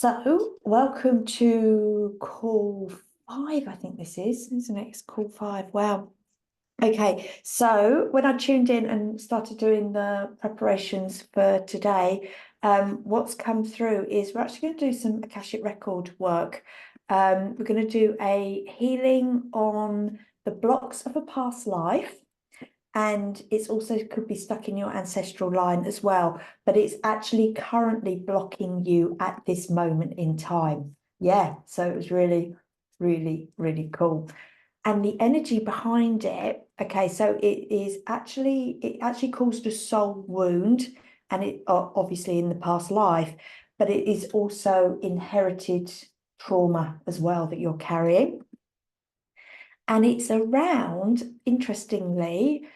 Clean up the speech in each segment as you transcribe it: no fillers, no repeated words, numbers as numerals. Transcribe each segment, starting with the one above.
So, welcome to call 5, I think this is, isn't it? It's call 5. Wow. Okay, so when I tuned in and started doing the preparations for today, what's come through is we're actually going to do some Akashic record work. We're going to do a healing on the blocks of a past life. And it's also could be stuck in your ancestral line as well, but it's actually currently blocking you at this moment in time. Yeah, so it was really, really, really cool. And the energy behind it, okay, so it actually caused a soul wound, and it obviously in the past life, but it is also inherited trauma as well that you're carrying. And it's around, interestingly,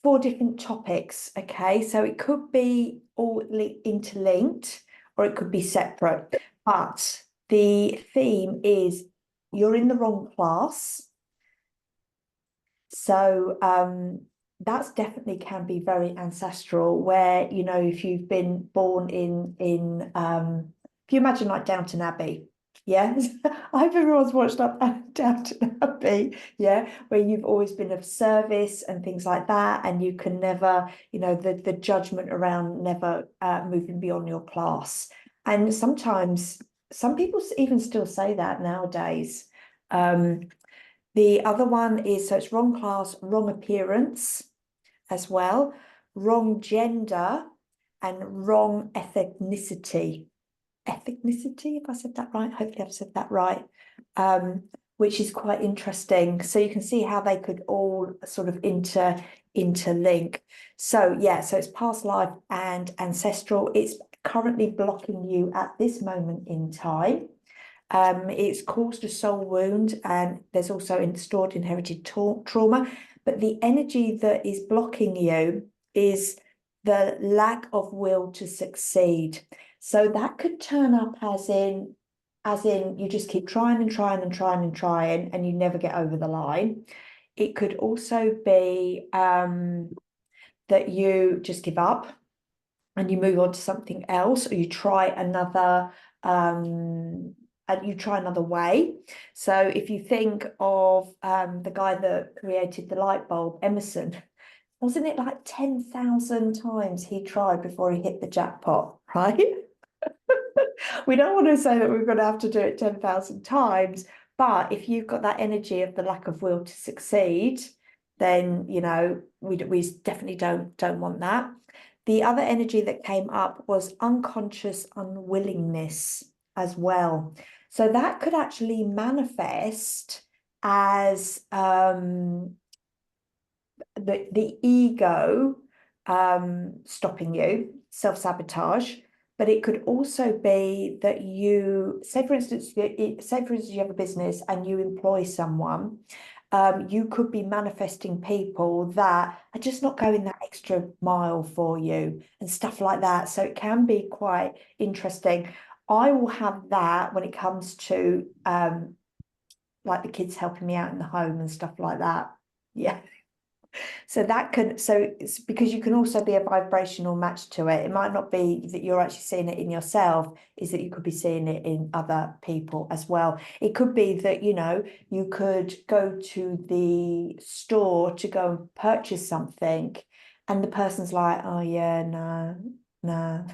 4 different topics. Okay, so it could be all interlinked or it could be separate, but the theme is you're in the wrong class. So that's definitely can be very ancestral, where, you know, if you've been born in if you imagine like Downton Abbey. Yeah, I hope everyone's watched up Downton Abbey, yeah, where you've always been of service and things like that, and you can never, you know, the judgment around never moving beyond your class. And sometimes some people even still say that nowadays. The other one is, so it's wrong class, wrong appearance as well, wrong gender, and wrong ethnicity. Ethnicity, if I said that right, hopefully I've said that right, which is quite interesting. So you can see how they could all sort of interlink. So yeah, so it's past life and ancestral. It's currently blocking you at this moment in time. It's caused a soul wound, and there's also stored inherited trauma. But the energy that is blocking you is the lack of will to succeed. So that could turn up as in you just keep trying and trying and trying and trying, and you never get over the line. It could also be that you just give up and you move on to something else, or you try another way. So if you think of the guy that created the light bulb, Emerson, wasn't it like 10,000 times he tried before he hit the jackpot, right? We don't want to say that we're going to have to do it 10,000 times, but if you've got that energy of the lack of will to succeed, then, you know, we definitely don't want that. The other energy that came up was unconscious unwillingness as well. So that could actually manifest as the ego stopping you, self-sabotage, but it could also be that you, say for instance, you have a business and you employ someone, you could be manifesting people that are just not going that extra mile for you and stuff like that. So it can be quite interesting. I will have that when it comes to like the kids helping me out in the home and stuff like that. Yeah. So that can, so it's because you can also be a vibrational match to it. It might not be that you're actually seeing it in yourself, is that you could be seeing it in other people as well. It could be that, you know, you could go to the store to go and purchase something, and the person's like, oh yeah, no,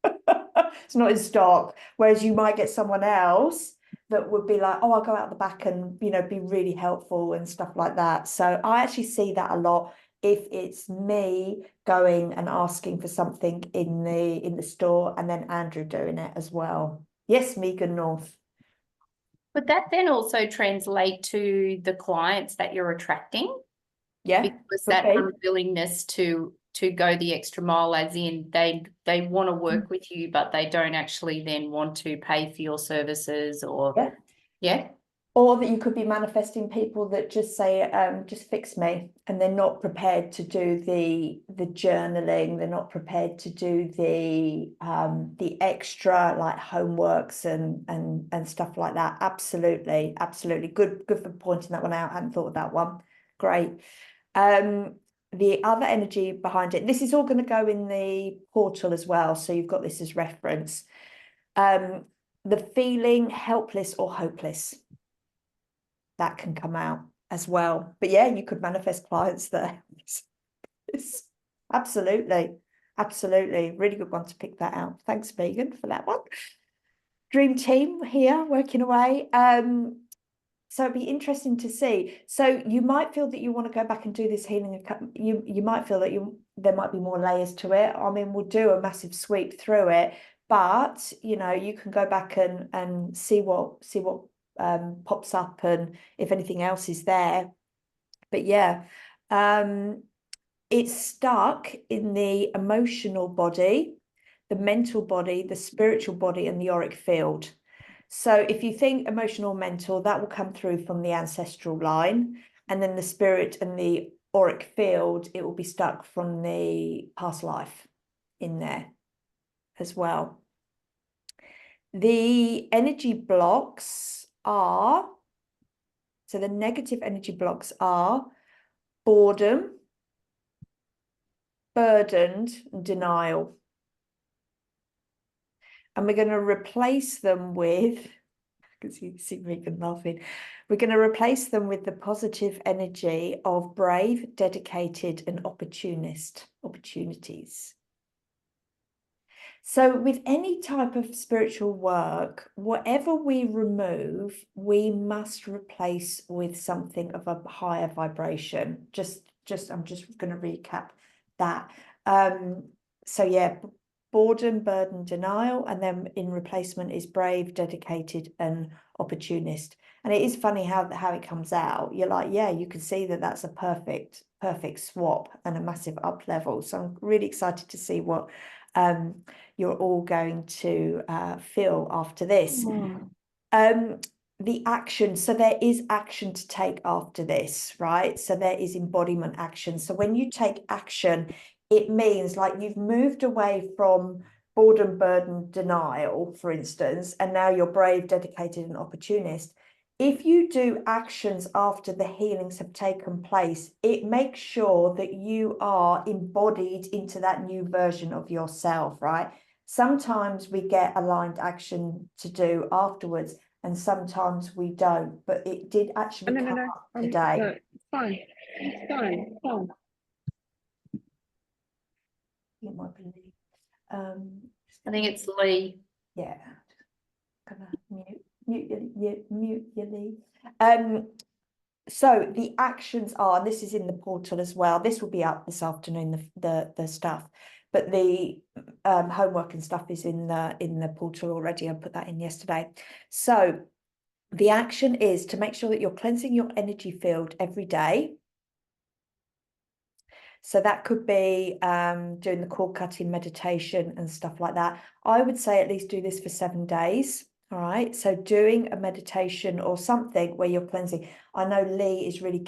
it's not in stock. Whereas you might get someone else that would be like, oh, I'll go out the back and, you know, be really helpful and stuff like that. So I actually see that a lot if it's me going and asking for something in the store, and then Andrew doing it as well. Yes, Megan North. Would that then also translate to the clients that you're attracting? Yeah. Because that unwillingness to go the extra mile, as in they want to work with you, but they don't actually then want to pay for your services, or yeah. Or that you could be manifesting people that just say, just fix me, and they're not prepared to do the journaling, they're not prepared to do the extra like homeworks and stuff like that. Absolutely, absolutely. Good for pointing that one out. I hadn't thought of that one. Great. The other energy behind it, this is all going to go in the portal as well, so you've got this as reference. the feeling helpless or hopeless, that can come out as well. But yeah, you could manifest clients there. Absolutely. Absolutely. Really good one to pick that out. Thanks, Megan, for that one. Dream team here working away. So it'd be interesting to see. So you might feel that you want to go back and do this healing. You might feel that there might be more layers to it. I mean, we'll do a massive sweep through it, but you know, you can go back and see what pops up and if anything else is there. But yeah, it's stuck in the emotional body, the mental body, the spiritual body, and the auric field. So if you think emotional, mental, that will come through from the ancestral line. And then the spirit and the auric field, it will be stuck from the past life in there as well. The energy blocks are, so the negative energy blocks are boredom, burdened, and denial. And we're going to replace them with, I can see Megan laughing. We're going to replace them with the positive energy of brave, dedicated, and opportunities. So with any type of spiritual work, whatever we remove, we must replace with something of a higher vibration. I'm just going to recap that. So yeah, boredom, burden, denial, and then in replacement is brave, dedicated, and opportunist. And it is funny how it comes out. You're like, yeah, you can see that that's a perfect swap and a massive up level. So I'm really excited to see what you're all going to feel after this. The action, so there is action to take after this, right? So there is embodiment action. So when you take action, it means like you've moved away from boredom, burden, denial, for instance, and now you're brave, dedicated, and opportunist. If you do actions after the healings have taken place, it makes sure that you are embodied into that new version of yourself, right? Sometimes we get aligned action to do afterwards, and sometimes we don't, but it did actually come up today. No, it's fine. It's fine. It's fine. It might be Lee. I think it's Lee. Yeah. Gonna mute you, Lee. So the actions are, and this is in the portal as well. This will be up this afternoon, the stuff, but the homework and stuff is in the portal already. I put that in yesterday. So the action is to make sure that you're cleansing your energy field every day. So that could be doing the cord cutting meditation and stuff like that. I would say at least do this for 7 days. All right. So doing a meditation or something where you're cleansing. I know Lee is really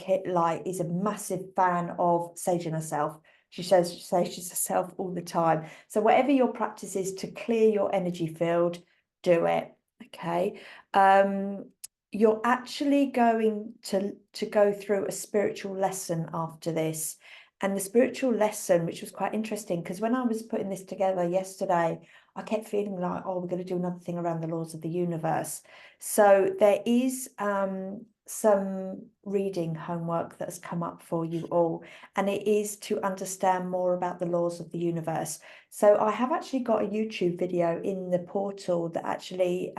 is a massive fan of saging herself. She says she sages herself all the time. So whatever your practice is to clear your energy field, do it. Okay. You're actually going to go through a spiritual lesson after this. And the spiritual lesson, which was quite interesting, because when I was putting this together yesterday, I kept feeling like, oh, we're going to do another thing around the laws of the universe. So there is some reading homework that has come up for you all, and it is to understand more about the laws of the universe. So I have actually got a YouTube video in the portal that actually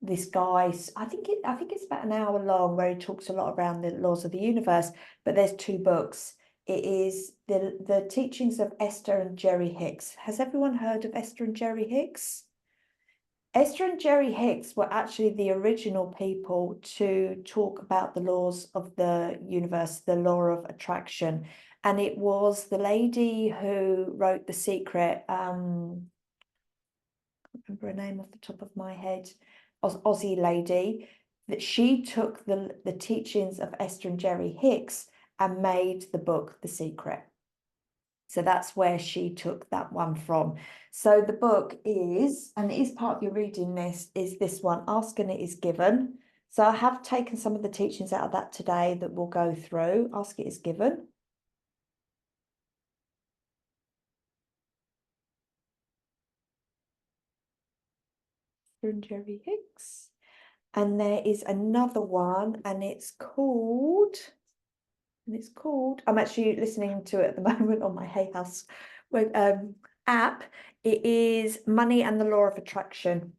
this guy, I think it's about an hour long, where he talks a lot around the laws of the universe, but there's 2 books. It is the teachings of Esther and Jerry Hicks. Has everyone heard of Esther and Jerry Hicks? Esther and Jerry Hicks were actually the original people to talk about the laws of the universe, the law of attraction. And it was the lady who wrote The Secret, I can't remember her name off the top of my head, Aussie lady, that she took the teachings of Esther and Jerry Hicks and made the book The Secret. So that's where she took that one from. So the book is, and it is part of your reading list, is this one, Ask and It Is Given. So I have taken some of the teachings out of that today that we'll go through. Ask It Is Given. Esther and Jerry Hicks. And there is another one, and it's called, I'm actually listening to it at the moment on my Hay House app. It is Money and the Law of Attraction.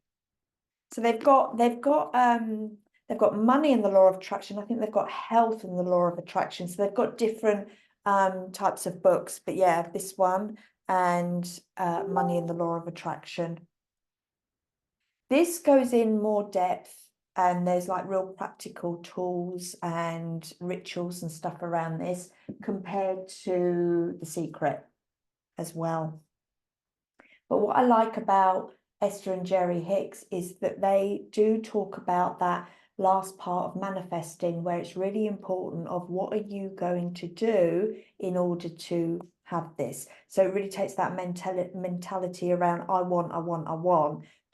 So they've got money and the law of attraction. I think they've got health and the law of attraction. So they've got different types of books. But yeah, this one and Money and the Law of Attraction. This goes in more depth, and there's like real practical tools and rituals and stuff around this compared to The Secret as well. But what I like about Esther and Jerry Hicks is that they do talk about that last part of manifesting, where it's really important of what are you going to do in order to have this. So it really takes that mentality around I want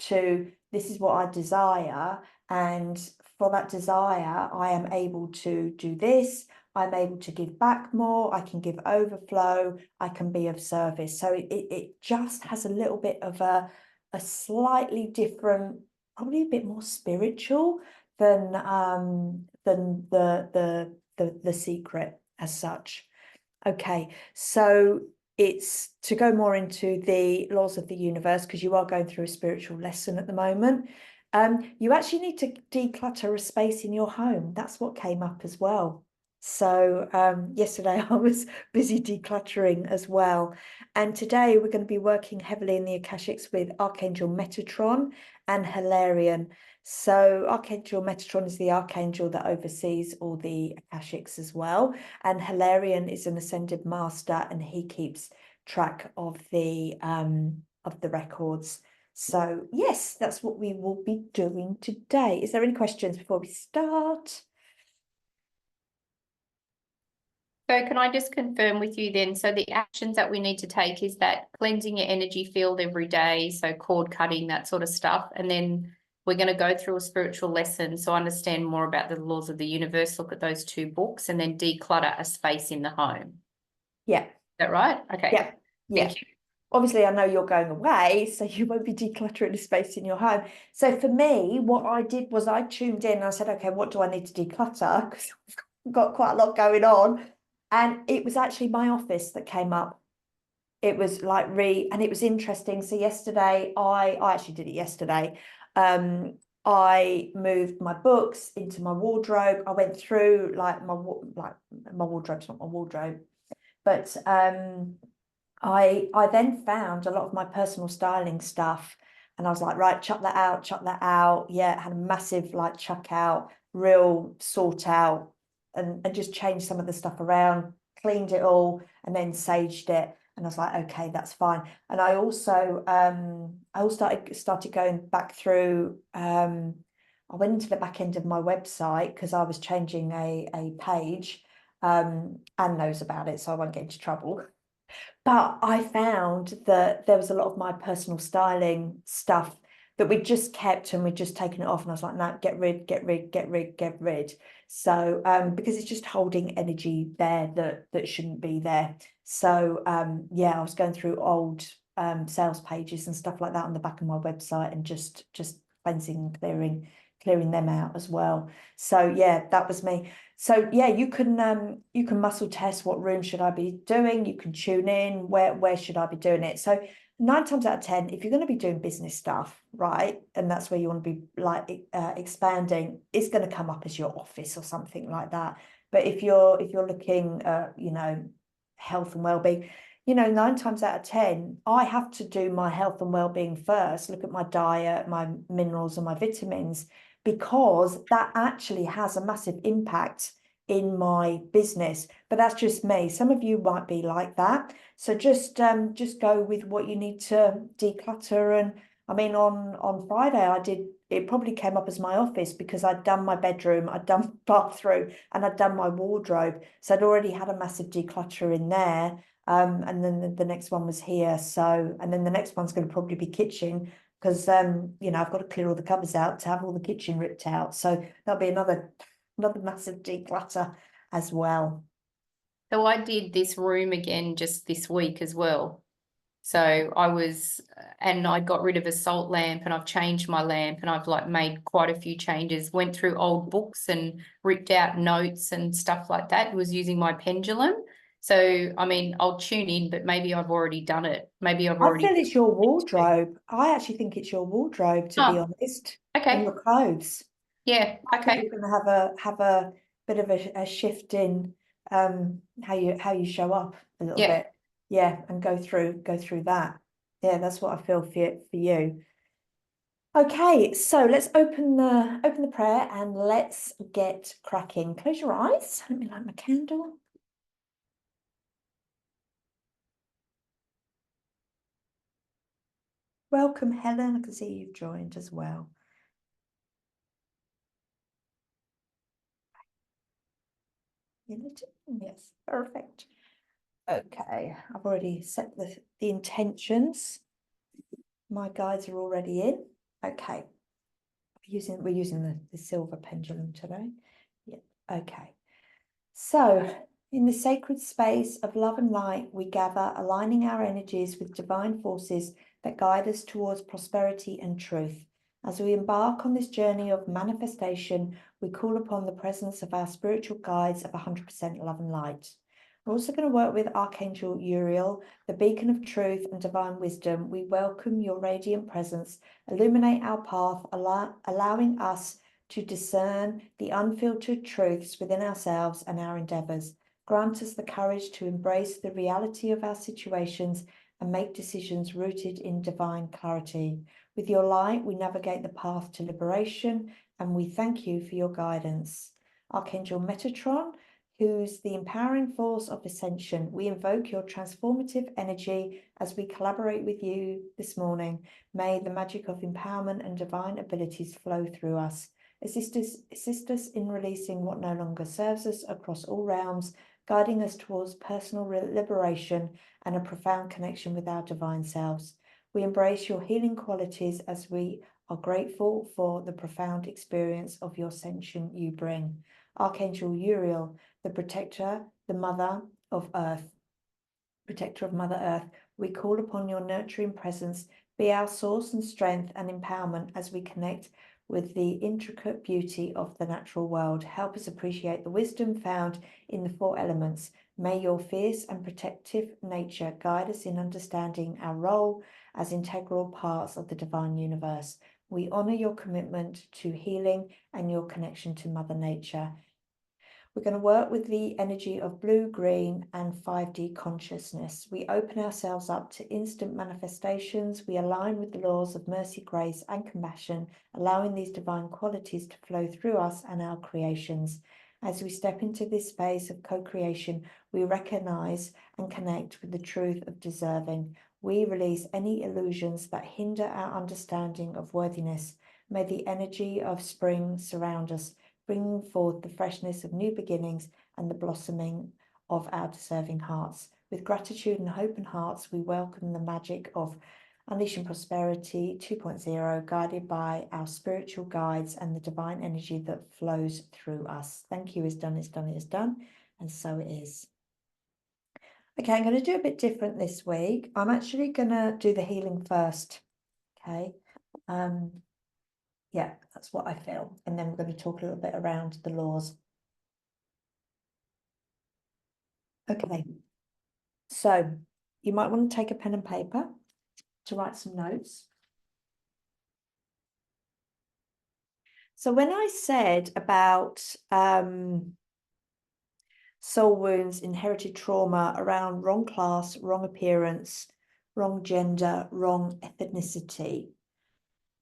to this is what I desire, and for that desire I am able to do this. I'm able to give back more, I can give overflow, I can be of service. So it just has a little bit of a slightly different, probably a bit more spiritual than the Secret as such. Okay, so it's to go more into the laws of the universe, because you are going through a spiritual lesson at the moment. You actually need to declutter a space in your home. That's what came up as well. So yesterday I was busy decluttering as well. And today we're going to be working heavily in the Akashics with Archangel Metatron and Hilarion. So Archangel Metatron is the archangel that oversees all the Akashics as well. And Hilarion is an ascended master, and he keeps track of the records. So yes, that's what we will be doing today. Is there any questions before we start? So can I just confirm with you then, so the actions that we need to take is that cleansing your energy field every day, so cord cutting, that sort of stuff, and then we're going to go through a spiritual lesson, so understand more about the laws of the universe, look at those 2 books, and then declutter a space in the home. Yeah. Is that right? Okay. Yeah. Yeah. Thank you. Obviously, I know you're going away, so you won't be decluttering a space in your home. So for me, what I did was I tuned in and I said, okay, what do I need to declutter? Because I've got quite a lot going on. And it was actually my office that came up. It was like and it was interesting. So yesterday, I actually did it yesterday. I moved my books into my wardrobe. I went through like my wardrobe's not my wardrobe, but I then found a lot of my personal styling stuff, and I was like, right, chuck that out. Yeah, had a massive like chuck out, real sort out, and just changed some of the stuff around, cleaned it all, and then saged it. And I was like, okay, that's fine. And I also started going back through. I went into the back end of my website because I was changing a page. Anne knows about it, so I won't get into trouble. But I found that there was a lot of my personal styling stuff that we just kept, and we'd just taken it off. And I was like, no, get rid. So because it's just holding energy there that shouldn't be there. So yeah, I was going through old sales pages and stuff like that on the back of my website, and just cleansing and clearing them out as well. So yeah, that was me. So yeah, you can muscle test what room should I be doing. You can tune in where should I be doing it. So 9 times out of 10, if you're going to be doing business stuff, right, and that's where you want to be like expanding, it's going to come up as your office or something like that. But if you're looking at health and well-being, 9 times out of 10, I have to do my health and well-being first, look at my diet, my minerals and my vitamins, because that actually has a massive impact in my business. But that's just me. Some of you might be like that. So just go with what you need to declutter. And I mean, on Friday, it probably came up as my office because I'd done my bedroom, I'd done bathroom, and I'd done my wardrobe. So I'd already had a massive declutter in there. And then the next one was here. So, and then the next one's going to probably be kitchen, because I've got to clear all the cupboards out to have all the kitchen ripped out. So that'll be another massive declutter as well. So I did this room again just this week as well. So and I got rid of a salt lamp and I've changed my lamp and I've like made quite a few changes, went through old books and ripped out notes and stuff like that, was using my pendulum. So, I mean, I'll tune in, but maybe I've already done it. Maybe I've I already. feel it's your wardrobe. I actually think it's your wardrobe, to be Oh, honest, and okay. your clothes. Yeah, I think okay. you're going to have a bit of a shift in how you show up a little Yeah. bit, yeah, and go through that. Yeah, that's what I feel for you. Okay, so let's open the prayer and let's get cracking. Close your eyes. Let me light my candle. Welcome, Helen. I can see you've joined as well. Yes, perfect. Okay, I've already set the intentions. My guides are already in. Okay, we're using the silver pendulum today. Yeah, okay. So, in the sacred space of love and light, we gather, aligning our energies with divine forces that guide us towards prosperity and truth. As we embark on this journey of manifestation, we call upon the presence of our spiritual guides of 100% love and light. We're also going to work with Archangel Uriel, the beacon of truth and divine wisdom. We welcome your radiant presence, illuminate our path, allowing us to discern the unfiltered truths within ourselves and our endeavors. Grant us the courage to embrace the reality of our situations and make decisions rooted in divine clarity. With your light, we navigate the path to liberation, and we thank you for your guidance. Archangel Metatron, who's the empowering force of ascension, we invoke your transformative energy as we collaborate with you this morning. May the magic of empowerment and divine abilities flow through us. Assist us in releasing what no longer serves us across all realms, guiding us towards personal liberation and a profound connection with our divine selves. We embrace your healing qualities as we are grateful for the profound experience of your ascension you bring. Archangel Uriel, the protector, the mother of earth, protector of Mother Earth, we call upon your nurturing presence, be our source and strength and empowerment as we connect with the intricate beauty of the natural world. Help us appreciate the wisdom found in the four elements. May your fierce and protective nature guide us in understanding our role as integral parts of the divine universe. We honor your commitment to healing and your connection to Mother Nature. We're going to work with the energy of blue, green, and 5D consciousness. We open ourselves up to instant manifestations. We align with the laws of mercy, grace, and compassion, allowing these divine qualities to flow through us and our creations. As we step into this space of co-creation, we recognize and connect with the truth of deserving. We release any illusions that hinder our understanding of worthiness. May the energy of spring surround us, bringing forth the freshness of new beginnings and the blossoming of our deserving hearts. With gratitude and hope in hearts, we welcome the magic of Unleashing Prosperity 2.0, guided by our spiritual guides and the divine energy that flows through us. Thank you is done, is done, is done, and so it is. Okay, I'm going to do a bit different this week. I'm actually going to do the healing first. Okay. Yeah, that's what I feel. And then we're going to talk a little bit around the laws. Okay. So you might want to take a pen and paper to write some notes. So when I said about soul wounds, inherited trauma around wrong class, wrong appearance, wrong gender, wrong ethnicity,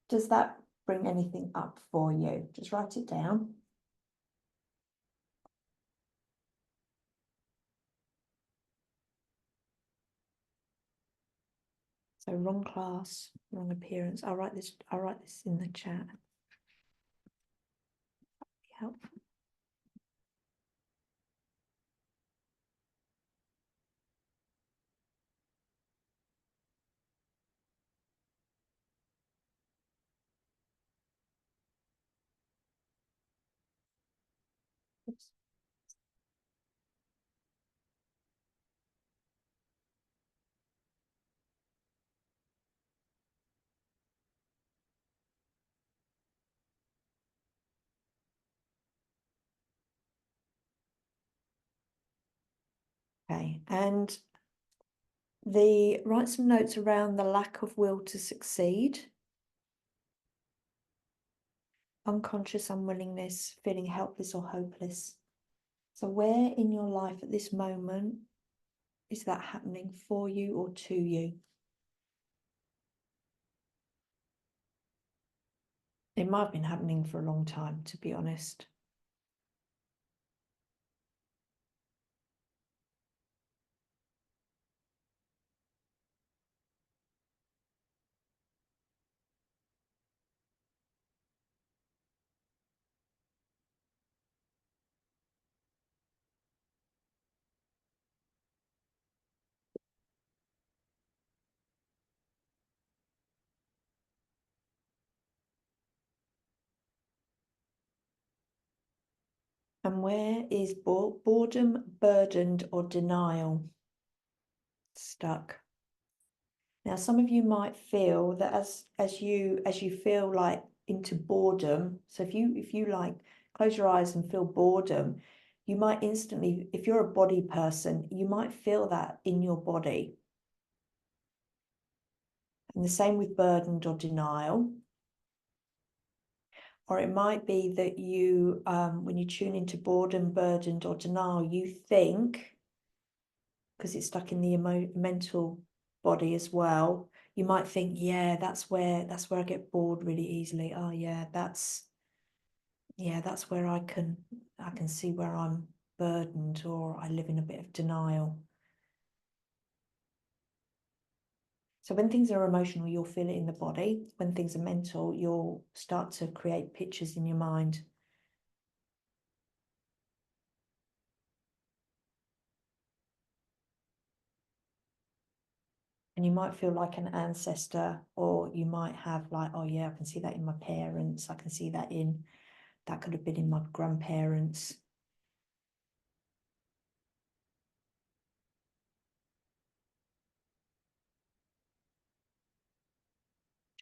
does that bring anything up for you? Just write it down. So wrong class, wrong appearance. I'll write this in the chat. Helpful. Oops. Okay, and write some notes around the lack of will to succeed, unconscious unwillingness, feeling helpless or hopeless. So where in your life at this moment is that happening for you or to you? It might have been happening for a long time, to be honest. And where is boredom, burdened, or denial stuck? Now, some of you might feel that as you feel like into boredom. So if you like close your eyes and feel boredom, you might instantly, if you're a body person, you might feel that in your body. And the same with burdened or denial. Or it might be that you, when you tune into boredom, burdened, or denial, you think, because it's stuck in the mental body as well, you might think, yeah, that's where I get bored really easily. Oh yeah, that's where I can see where I'm burdened, or I live in a bit of denial. So when things are emotional, you'll feel it in the body. When things are mental, you'll start to create pictures in your mind. And you might feel like an ancestor, or you might have like, oh yeah, I can see that in my parents. I can see that could have been in my grandparents.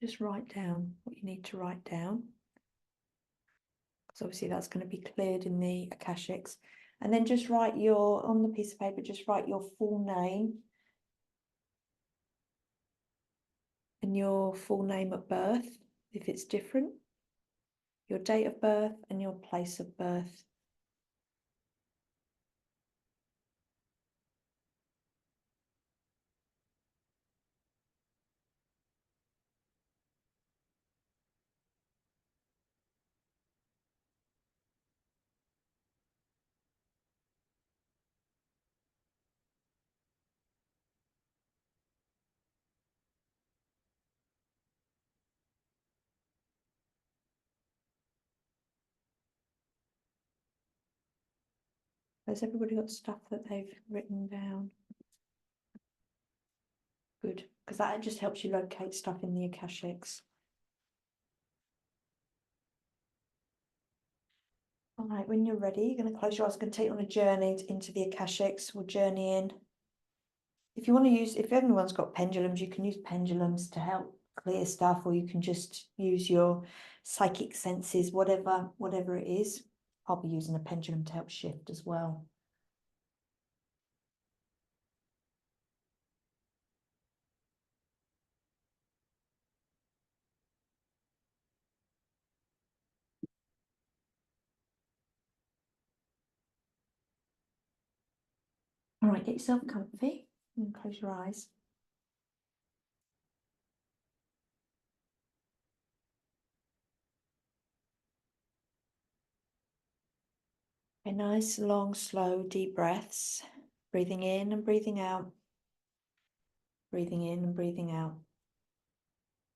Just write down what you need to write down, because obviously that's going to be cleared in the Akashics. And then just write on the piece of paper, just write your full name and your full name at birth, if it's different, your date of birth and your place of birth. Has everybody got stuff that they've written down? Good, because that just helps you locate stuff in the Akashics. All right, when you're ready, you're going to close your eyes. Going to take you on a journey into the Akashics. We'll journey in. If you want to use, if everyone's got pendulums, you can use pendulums to help clear stuff, or you can just use your psychic senses, whatever it is. I'll be using a pendulum to help shift as well. All right, get yourself comfy and close your eyes. A nice, long, slow, deep breaths. Breathing in and breathing out. Breathing in and breathing out.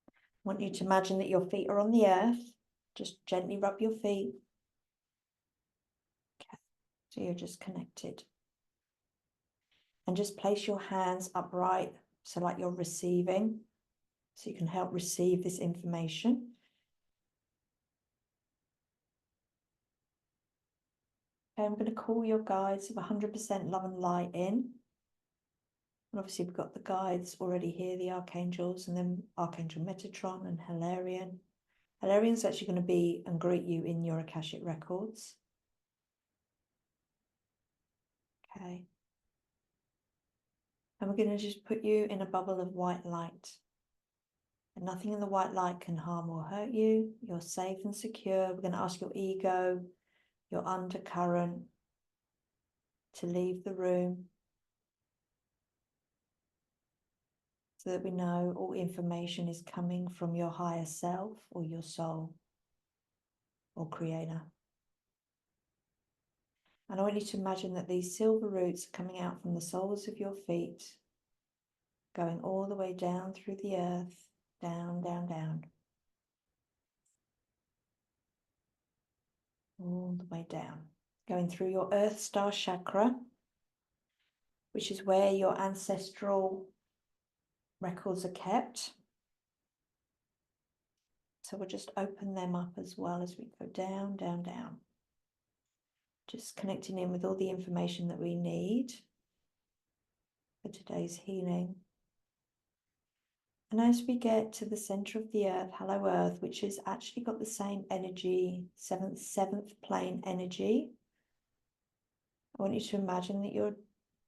I want you to imagine that your feet are on the earth. Just gently rub your feet. Okay. So you're just connected. And just place your hands upright, so like you're receiving, so you can help receive this information. Okay, I'm going to call your guides of 100% love and light in. And obviously we've got the guides already here, the archangels, and then Archangel Metatron and Hilarion. Hilarion actually going to be and greet you in your Akashic records. Okay. And we're going to just put you in a bubble of white light. And nothing in the white light can harm or hurt you. You're safe and secure. We're going to ask your ego, your undercurrent, to leave the room so that we know all information is coming from your higher self or your soul or creator. And I want you to imagine that these silver roots are coming out from the soles of your feet, going all the way down through the earth, down, down, down. All the way down. Going through your Earth Star chakra, which is where your ancestral records are kept. So we'll just open them up as well as we go down, down, down. Just connecting in with all the information that we need for today's healing. And as we get to the center of the earth, hello earth, which has actually got the same energy, seventh plane energy, I want you to imagine that you're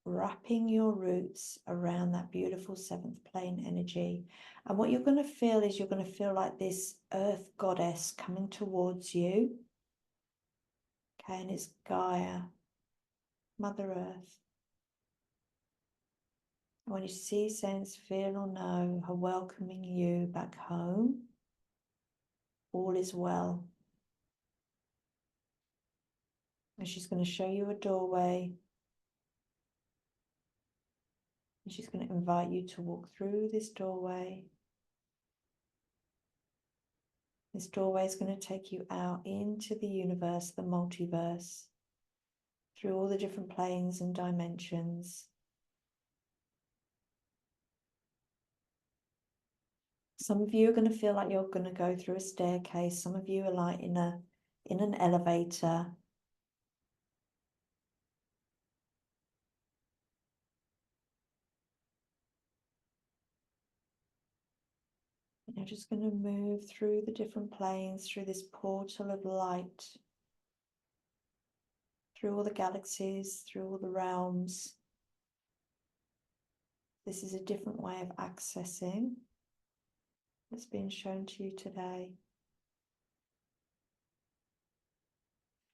wrapping your roots around that beautiful seventh plane energy. And what you're going to feel is you're going to feel like this earth goddess coming towards you. Okay, and it's Gaia, Mother Earth. I want you to see, sense, feel, or know her welcoming you back home. All is well. And she's going to show you a doorway. And she's going to invite you to walk through this doorway. This doorway is going to take you out into the universe, the multiverse, through all the different planes and dimensions. Some of you are going to feel like you're going to go through a staircase. Some of you are like in an elevator. And you're just going to move through the different planes, through this portal of light, through all the galaxies, through all the realms. This is a different way of accessing that's being shown to you today.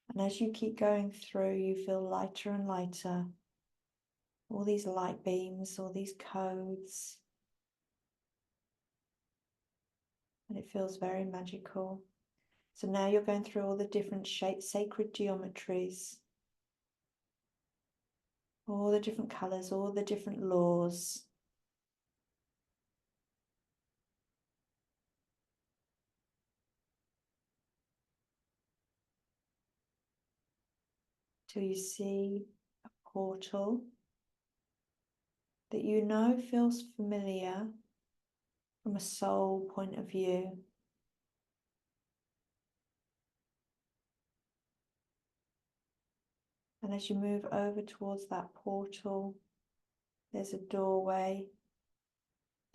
And as you keep going through, you feel lighter and lighter. All these light beams, all these codes. And it feels very magical. So now you're going through all the different shapes, sacred geometries, all the different colors, all the different laws. Till you see a portal that you know feels familiar from a soul point of view. And as you move over towards that portal, there's a doorway.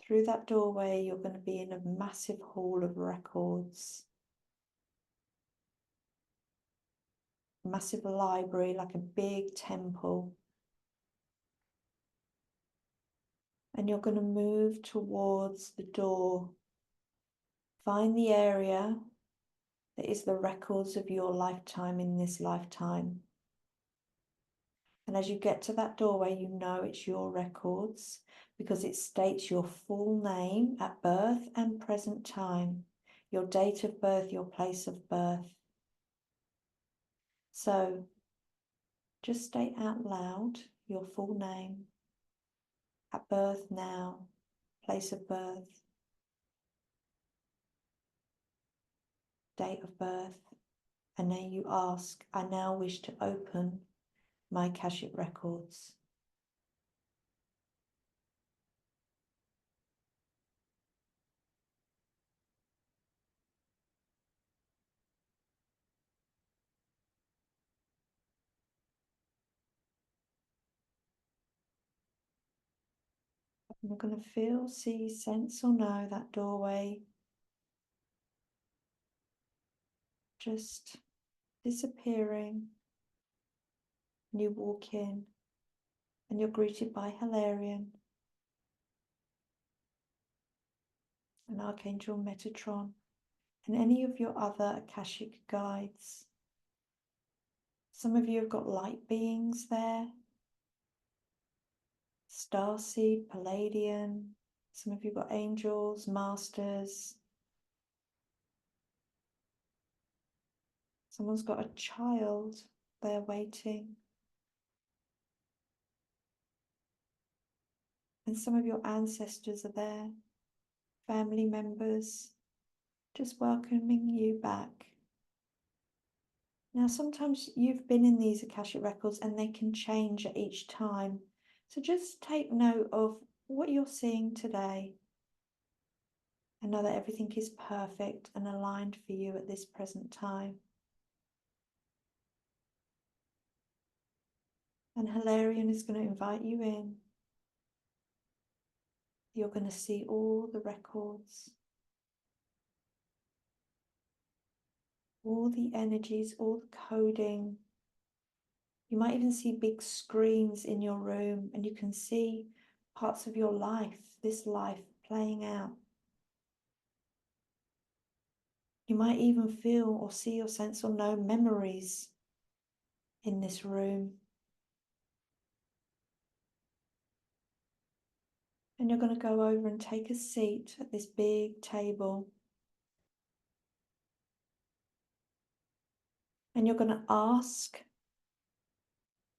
Through that doorway, you're going to be in a massive hall of records. Massive library, like a big temple. And you're going to move towards the door. Find the area that is the records of your lifetime in this lifetime. And as you get to that doorway, you know it's your records because it states your full name at birth and present time, your date of birth, your place of birth. So just state out loud your full name at birth now, place of birth, date of birth, and then you ask, I now wish to open my Akashic records. You're going to feel, see, sense, or know that doorway just disappearing. And you walk in and you're greeted by Hilarion. and Archangel Metatron, and any of your other Akashic guides. Some of you have got light beings there. Starseed, Palladian. Some of you got angels, masters. Someone's got a child there waiting. And some of your ancestors are there, family members, just welcoming you back. Now, sometimes you've been in these Akashic records and they can change at each time. So just take note of what you're seeing today and know that everything is perfect and aligned for you at this present time. And Hilarion is going to invite you in. You're going to see all the records, all the energies, all the coding. You might even see big screens in your room and you can see parts of your life, this life playing out. You might even feel or see or sense or know memories in this room. And you're going to go over and take a seat at this big table. And you're going to ask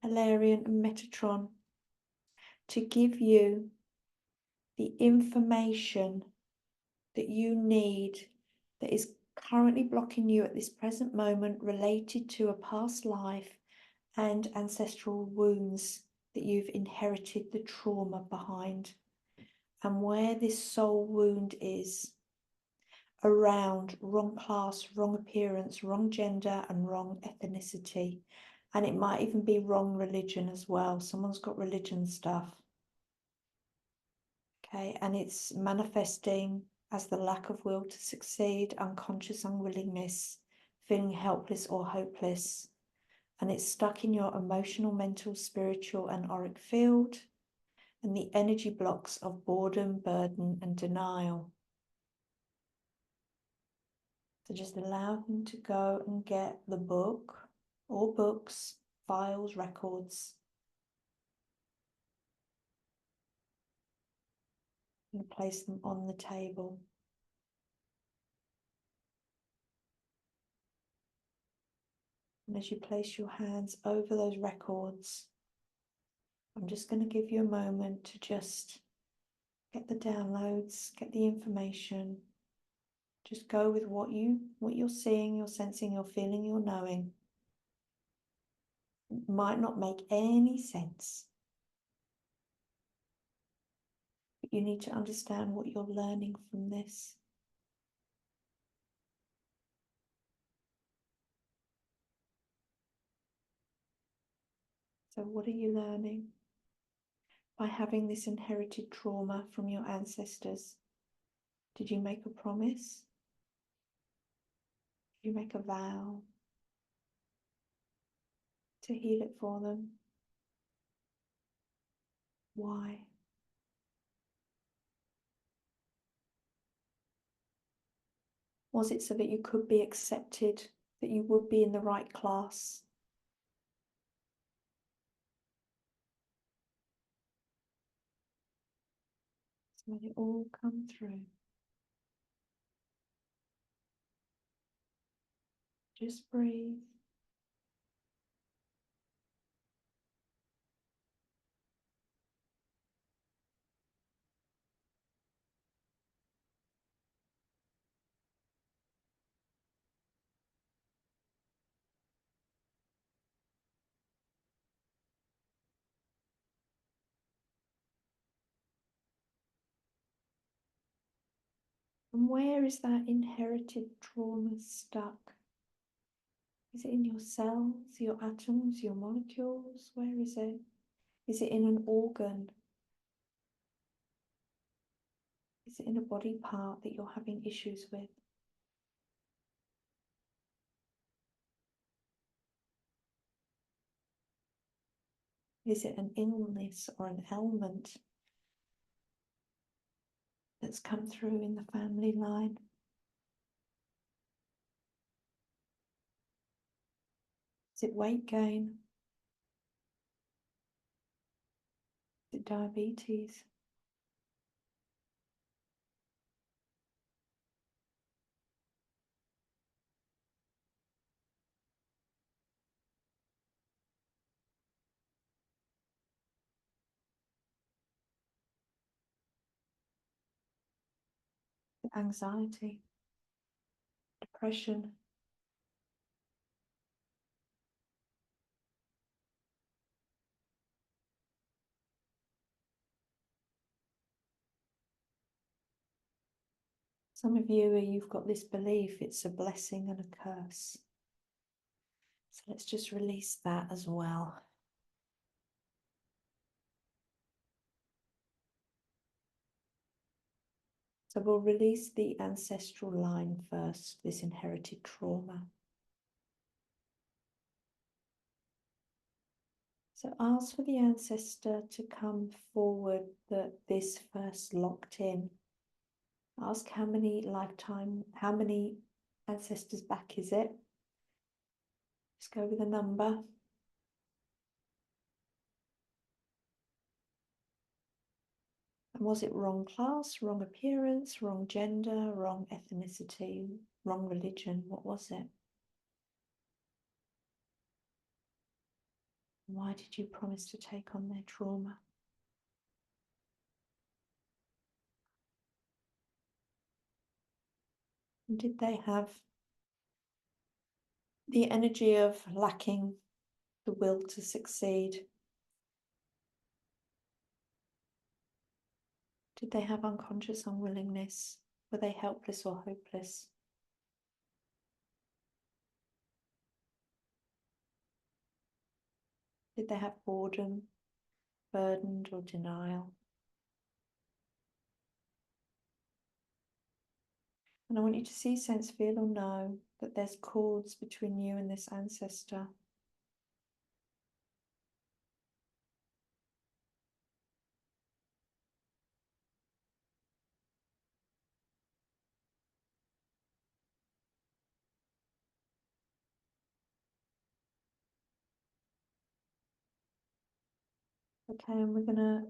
Hilarion and Metatron to give you the information that you need that is currently blocking you at this present moment related to a past life and ancestral wounds that you've inherited the trauma behind, and where this soul wound is around wrong class, wrong appearance, wrong gender and wrong ethnicity. And it might even be wrong religion as well. Someone's got religion stuff. Okay, and it's manifesting as the lack of will to succeed, unconscious unwillingness, feeling helpless or hopeless. And it's stuck in your emotional, mental, spiritual and auric field, and the energy blocks of boredom, burden and denial. So just allow him to go and get the book or books, files, records, and place them on the table. And as you place your hands over those records, I'm just going to give you a moment to just get the downloads, get the information. Just go with what you're seeing, you're sensing, you're feeling, you're knowing. It might not make any sense, but you need to understand what you're learning from this. So what are you learning by having this inherited trauma from your ancestors? Did you make a promise? Did you make a vow to heal it for them? Why? Was it so that you could be accepted, that you would be in the right class? So let it all come through. Just breathe. And where is that inherited trauma stuck? Is it in your cells, your atoms, your molecules? Where is it? Is it in an organ? Is it in a body part that you're having issues with? Is it an illness or an ailment that's come through in the family line. Is it weight gain? Is it diabetes? Anxiety, depression? Some of you, you've got this belief it's a blessing and a curse. So let's just release that as well. So we'll release the ancestral line first, this inherited trauma. So ask for the ancestor to come forward that this first locked in. Ask how many ancestors back is it? Just go with a number. And was it wrong class, wrong appearance, wrong gender, wrong ethnicity, wrong religion? What was it? Why did you promise to take on their trauma? And did they have the energy of lacking the will to succeed? Did they have unconscious unwillingness? Were they helpless or hopeless? Did they have boredom, burdened, or denial? And I want you to see, sense, feel, or know that there's cords between you and this ancestor. Okay, and we're going to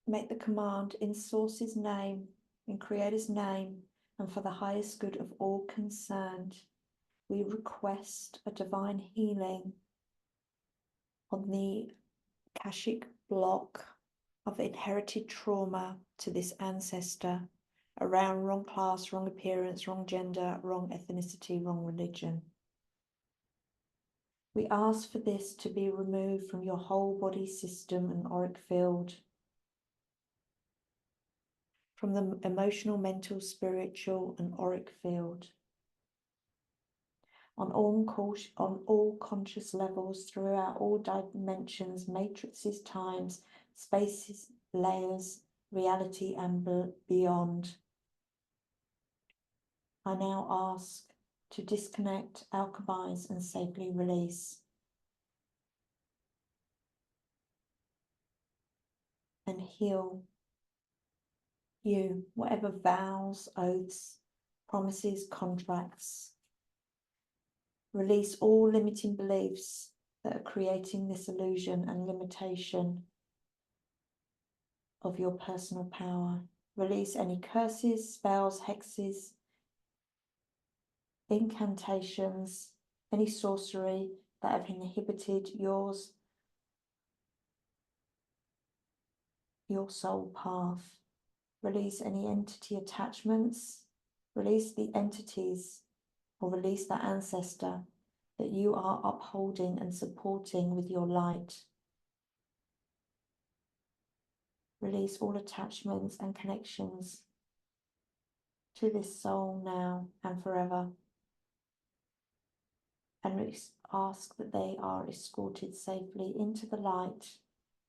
make the command in Source's name, in Creator's name, and for the highest good of all concerned. We request a divine healing on the Akashic block of inherited trauma to this ancestor around wrong class, wrong appearance, wrong gender, wrong ethnicity, wrong religion. We ask for this to be removed from your whole body system and auric field, from the emotional, mental, spiritual, and auric field, on all conscious levels, throughout all dimensions, matrices, times, spaces, layers, reality, and beyond. I now ask to disconnect, alchemize, and safely release, and heal you, whatever vows, oaths, promises, contracts. Release all limiting beliefs that are creating this illusion and limitation of your personal power. Release any curses, spells, hexes, incantations, any sorcery that have inhibited your soul path. Release any entity attachments. Release the entities, or release that ancestor that you are upholding and supporting with your light. Release all attachments and connections to this soul now and forever. And ask that they are escorted safely into the light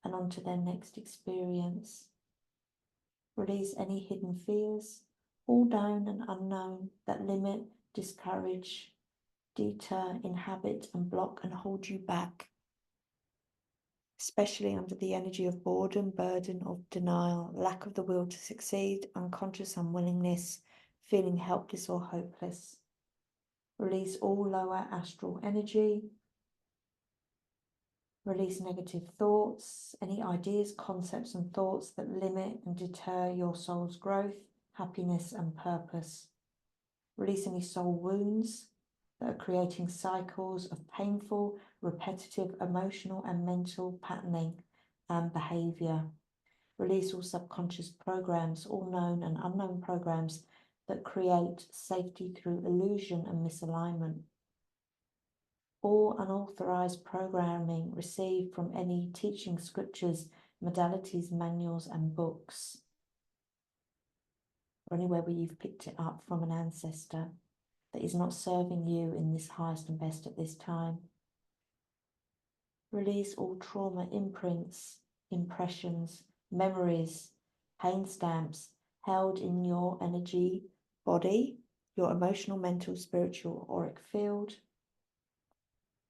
and onto their next experience. Release any hidden fears, all known and unknown, that limit, discourage, deter, inhabit, and block and hold you back. especially under the energy of boredom, burden of denial, lack of the will to succeed, unconscious unwillingness, feeling helpless or hopeless. Release all lower astral energy. Release negative thoughts, any ideas, concepts, and thoughts that limit and deter your soul's growth, happiness, and purpose. Release any soul wounds that are creating cycles of painful, repetitive, emotional, and mental patterning and behavior. Release all subconscious programs, all known and unknown programs that create safety through illusion and misalignment. All unauthorized programming received from any teaching, scriptures, modalities, manuals, and books, or anywhere where you've picked it up from an ancestor that is not serving you in this highest and best at this time. Release all trauma imprints, impressions, memories, pain stamps held in your energy body, your emotional, mental, spiritual, auric field,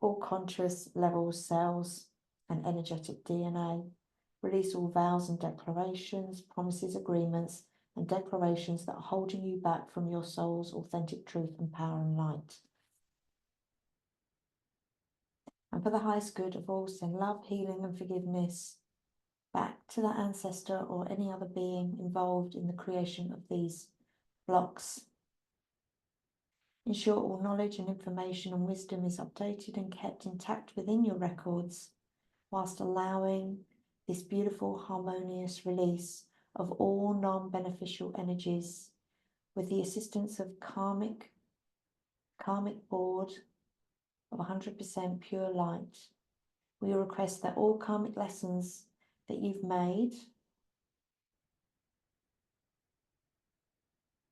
all conscious level cells and energetic DNA. Release all vows and declarations, promises, agreements, and declarations that are holding you back from your soul's authentic truth and power and light. And for the highest good of all, send love, healing, and forgiveness back to that ancestor or any other being involved in the creation of these blocks. Ensure all knowledge and information and wisdom is updated and kept intact within your records, whilst allowing this beautiful, harmonious release of all non-beneficial energies with the assistance of karmic board of 100% pure light. We request that all karmic lessons that you've made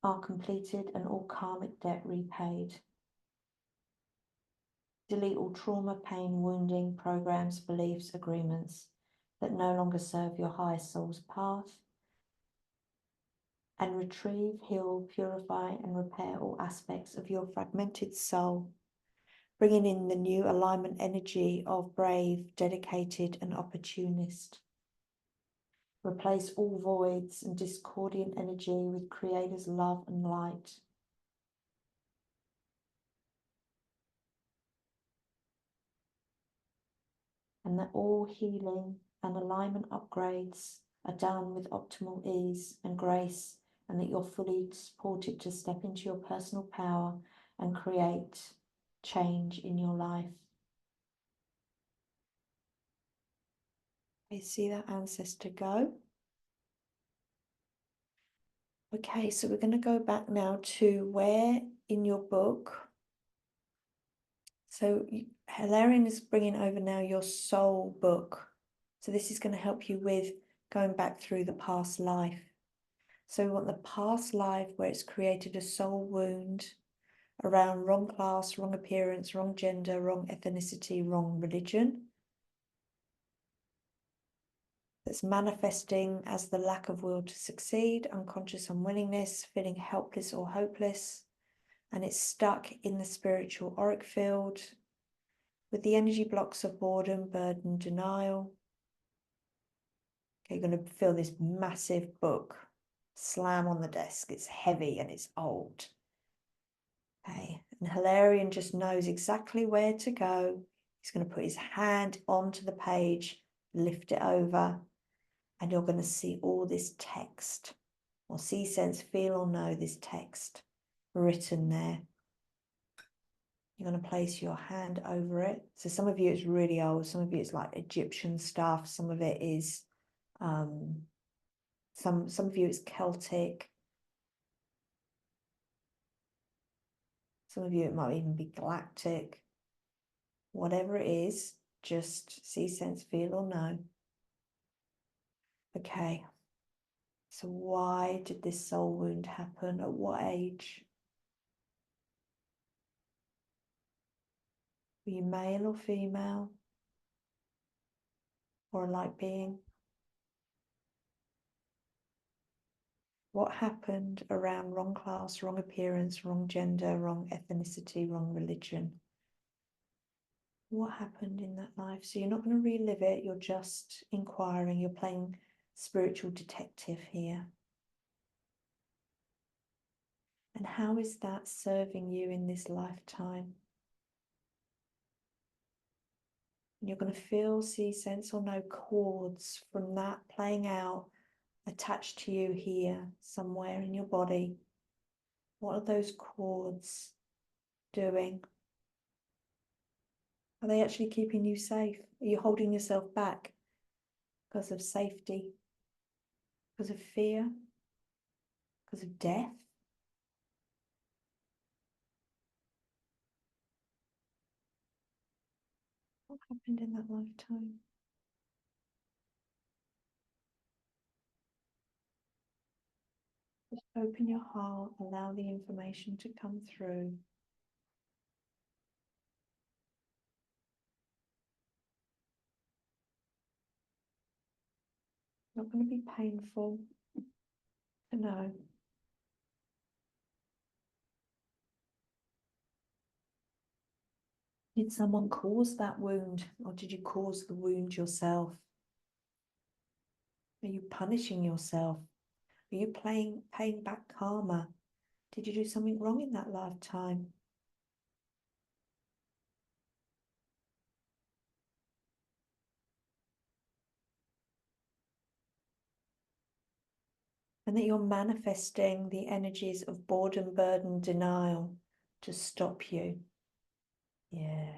are completed and all karmic debt repaid. Delete all trauma, pain, wounding, programs, beliefs, agreements that no longer serve your highest soul's path, and retrieve, heal, purify, and repair all aspects of your fragmented soul, bringing in the new alignment energy of brave, dedicated, and opportunist. Replace all voids and discordant energy with Creator's love and light. And that all healing and alignment upgrades are done with optimal ease and grace, and that you're fully supported to step into your personal power and create change in your life. Okay, see that ancestor go. Okay, so we're going to go back now to where in your book. So Hilarion is bringing over now your soul book. So this is going to help you with going back through the past life. So we want the past life where it's created a soul wound around wrong class, wrong appearance, wrong gender, wrong ethnicity, wrong religion. That's manifesting as the lack of will to succeed, unconscious unwillingness, feeling helpless or hopeless, and it's stuck in the spiritual auric field with the energy blocks of boredom, burden, denial. Okay, you're going to feel this massive book slam on the desk. It's heavy and it's old. Okay, and Hilarion just knows exactly where to go. He's going to put his hand onto the page, lift it over, and you're going to see all this text, or see, sense, feel, or know this text written there. You're going to place your hand over it. So some of you it's really old, some of you it's like Egyptian stuff, some of it is some of you it's Celtic, some of you it might even be galactic. Whatever it is, just see, sense, feel, or know. Okay, so why did this soul wound happen? At what age? Were you male or female? Or a light being? What happened around wrong class, wrong appearance, wrong gender, wrong ethnicity, wrong religion? What happened in that life? So you're not going to relive it, you're just inquiring, you're playing spiritual detective here. And how is that serving you in this lifetime? And you're going to feel, see, sense, or know cords from that playing out attached to you here, somewhere in your body. What are those cords doing? Are they actually keeping you safe? Are you holding yourself back because of safety? Because of fear? Because of death? What happened in that lifetime? Just open your heart, allow the information to come through. Not going to be painful to know. Did someone cause that wound, or did you cause the wound yourself? Are you punishing yourself? Are you paying back karma? Did you do something wrong in that lifetime? And that you're manifesting the energies of boredom, burden, denial to stop you. Yeah.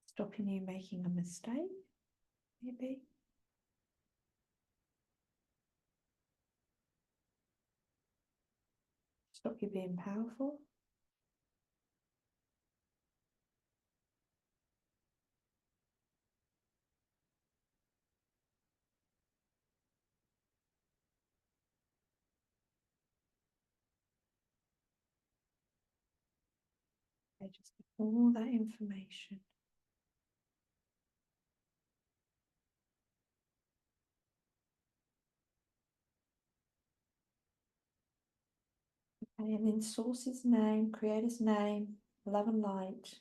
Stopping you making a mistake, maybe. Stop you being powerful. Okay, just all that information. Okay, and in Source's name, Creator's name, love and light,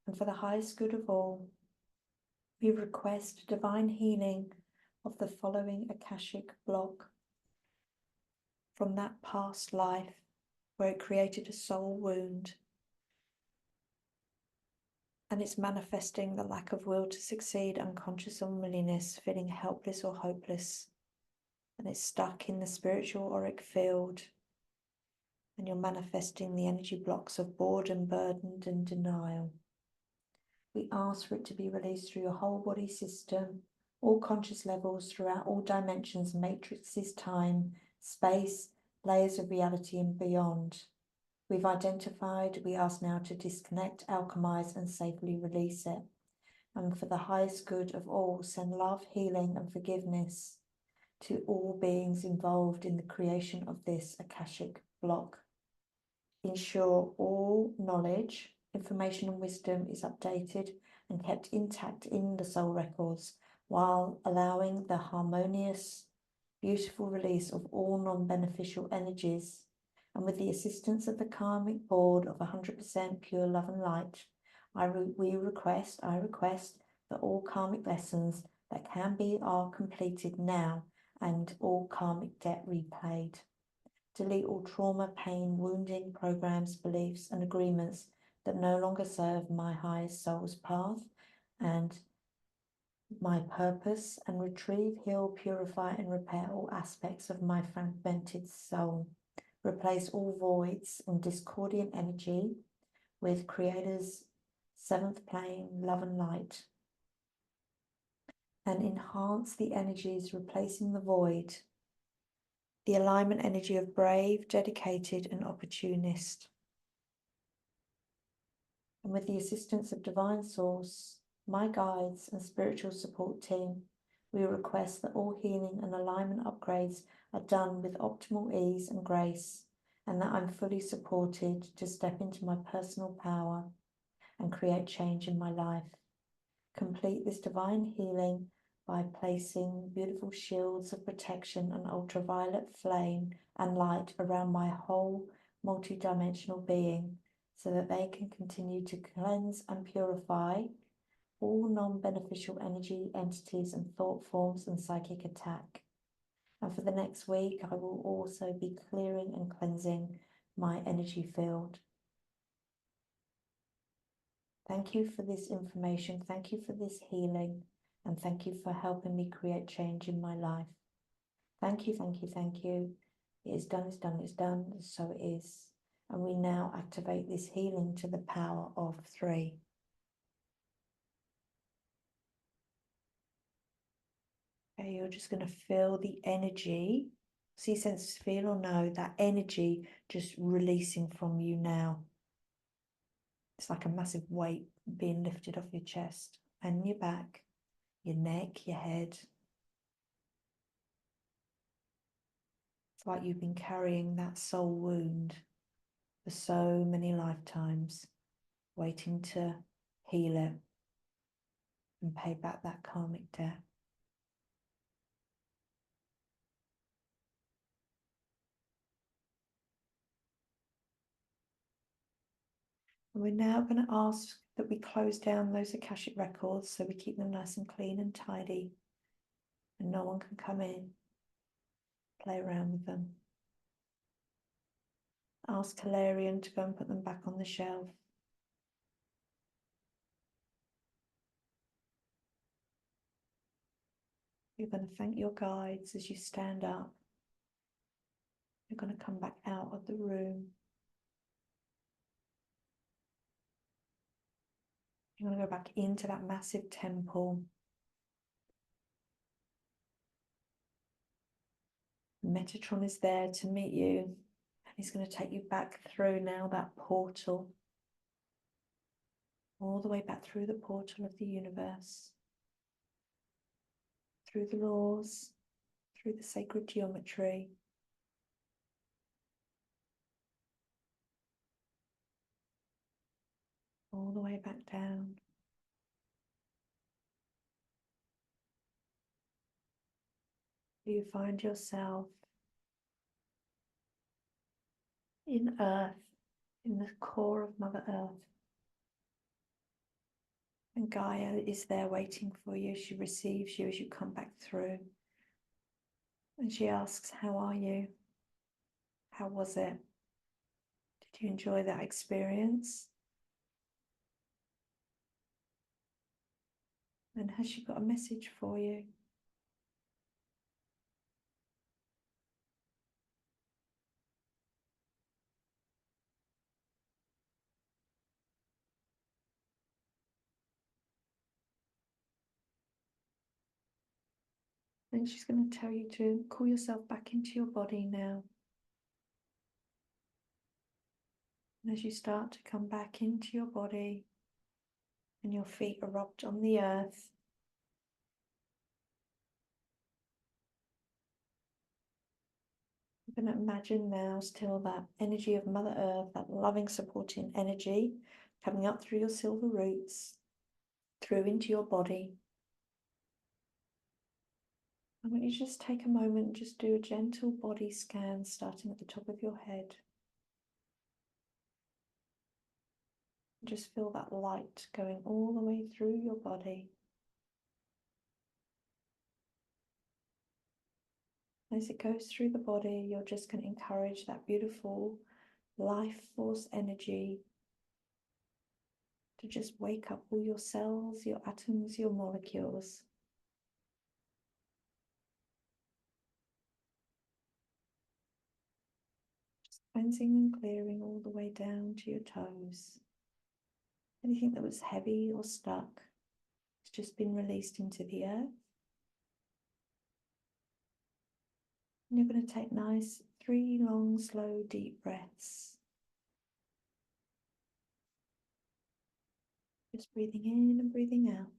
and for the highest good of all, we request divine healing of the following Akashic block from that past life where it created a soul wound, and it's manifesting the lack of will to succeed, unconscious unwillingness, feeling helpless or hopeless, and it's stuck in the spiritual auric field, and you're manifesting the energy blocks of boredom, burden, and denial. We ask for it to be released through your whole body system, all conscious levels throughout all dimensions, matrices, time, space, layers of reality and beyond. We've identified, we ask now to disconnect, alchemize and safely release it. And for the highest good of all, send love, healing and forgiveness to all beings involved in the creation of this Akashic block. Ensure all knowledge, information and wisdom is updated and kept intact in the soul records, while allowing the harmonious, beautiful release of all non-beneficial energies. And with the assistance of the karmic board of 100% pure love and light, I request that all karmic lessons that can be are completed now, and all karmic debt repaid. Delete all trauma, pain, wounding, programs, beliefs, and agreements that no longer serve my highest soul's path and my purpose, and retrieve, heal, purify, and repair all aspects of my fragmented soul. Replace all voids and discordant energy with Creator's seventh plane, love and light, and enhance the energies replacing the void, the alignment energy of brave, dedicated, and opportunist. And with the assistance of Divine Source, my guides and spiritual support team, we request that all healing and alignment upgrades are done with optimal ease and grace, and that I'm fully supported to step into my personal power and create change in my life. Complete this divine healing by placing beautiful shields of protection and ultraviolet flame and light around my whole multi-dimensional being, so that they can continue to cleanse and purify all non-beneficial energy, entities and thought forms and psychic attack. And for the next week, I will also be clearing and cleansing my energy field. Thank you for this information. Thank you for this healing. And thank you for helping me create change in my life. Thank you, thank you, thank you. It is done, it's done, it's done, so it is. And we now activate this healing to the power of 3. Okay, you're just going to feel the energy. See, sense, feel or know that energy just releasing from you now. It's like a massive weight being lifted off your chest and your back, your neck, your head. It's like you've been carrying that soul wound for so many lifetimes, waiting to heal it and pay back that karmic debt. And we're now going to ask that we close down those Akashic records so we keep them nice and clean and tidy, and no one can come in, play around with them. Ask Hilarion to go and put them back on the shelf. You're going to thank your guides as you stand up. You're going to come back out of the room. You're going to go back into that massive temple. Metatron is there to meet you. And he's going to take you back through now that portal. All the way back through the portal of the universe. Through the laws. Through the sacred geometry. All the way back down. You find yourself in Earth, in the core of Mother Earth. And Gaia is there waiting for you. She receives you as you come back through. And she asks, how are you? How was it? Did you enjoy that experience? And has she got a message for you? And she's going to tell you to call yourself back into your body now. And as you start to come back into your body and your feet are rubbed on the earth, you're going to imagine now still that energy of Mother Earth, that loving, supporting energy coming up through your silver roots, through into your body. I want you to just take a moment and just do a gentle body scan starting at the top of your head. Just feel that light going all the way through your body. As it goes through the body, you're just going to encourage that beautiful life force energy to just wake up all your cells, your atoms, your molecules. Just cleansing and clearing all the way down to your toes. Anything that was heavy or stuck has just been released into the earth. And you're going to take nice 3 long, slow, deep breaths. Just breathing in and breathing out.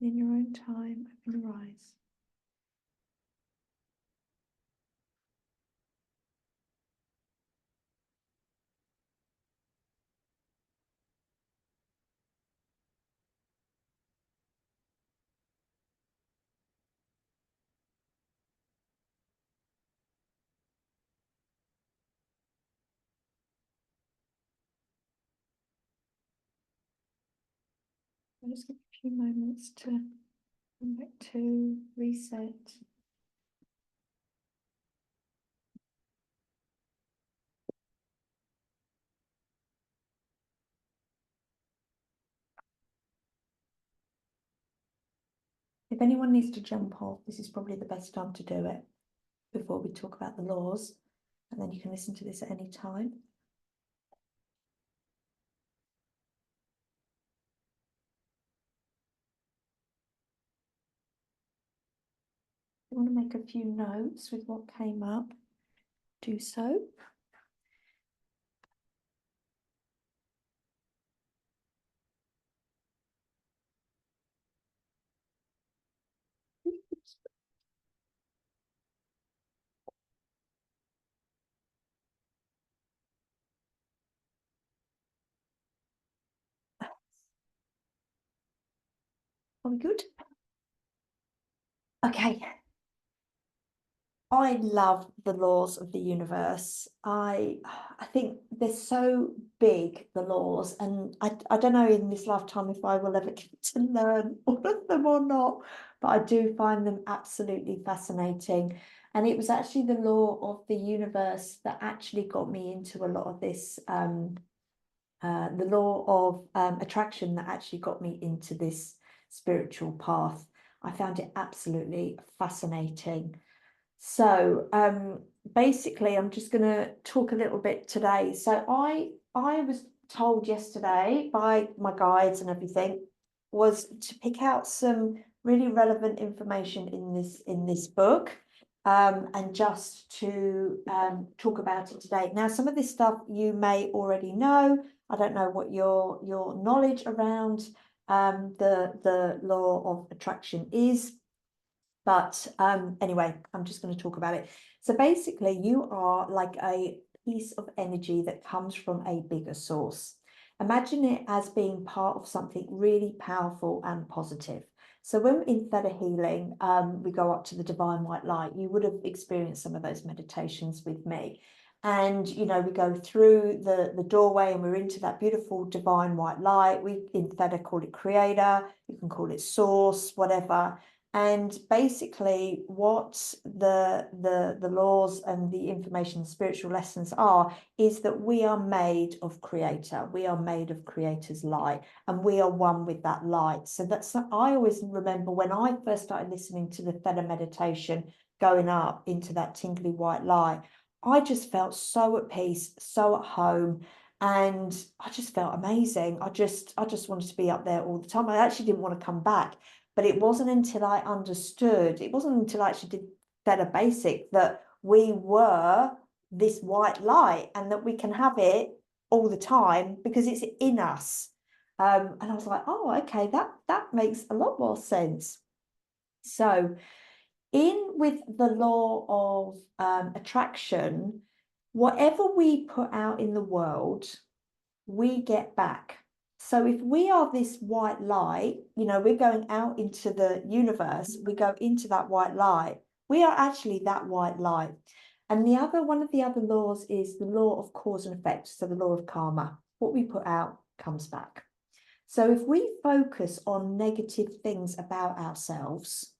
In your own time, open your eyes. just give a few moments to come back to reset. If anyone needs to jump off, this is probably the best time to do it before we talk about the laws, and then you can listen to this at any time. I want to make a few notes with what came up. Do so. Are we good? Okay. I love the laws of the universe. I think they're so big, the laws, and I don't know in this lifetime if I will ever get to learn all of them or not, but I do find them absolutely fascinating. And it was actually the law of the universe that actually got me into a lot of this, the law of attraction that actually got me into this spiritual path. I found it absolutely fascinating. So basically, I'm just going to talk a little bit today. So I was told yesterday by my guides and everything was to pick out some really relevant information in this book, and just to talk about it today. Now, some of this stuff you may already know. I don't know what your knowledge around the law of attraction is. But anyway, I'm just going to talk about it. So basically, you are like a piece of energy that comes from a bigger source. Imagine it as being part of something really powerful and positive. So when in theta healing, we go up to the divine white light. You would have experienced some of those meditations with me. And, you know, we go through the doorway and we're into that beautiful divine white light. We in theta call it creator. You can call it source, whatever. And basically what the laws and the information, spiritual lessons are, is that we are made of creator. We are made of creator's light, and we are one with that light. So that's, I always remember when I first started listening to the theta meditation, going up into that tingly white light, I just felt so at peace, so at home. And I just felt amazing. I just wanted to be up there all the time. I actually didn't want to come back. But it wasn't until I understood, it wasn't until I actually did Theta Basic that we were this white light and that we can have it all the time because it's in us. And I was like, oh, okay, that makes a lot more sense. So in with the law of attraction, whatever we put out in the world, we get back. So if we are this white light, you know, we're going out into the universe, we go into that white light, we are actually that white light. And one of the other laws is the law of cause and effect. So the law of karma, what we put out comes back. So if we focus on negative things about ourselves,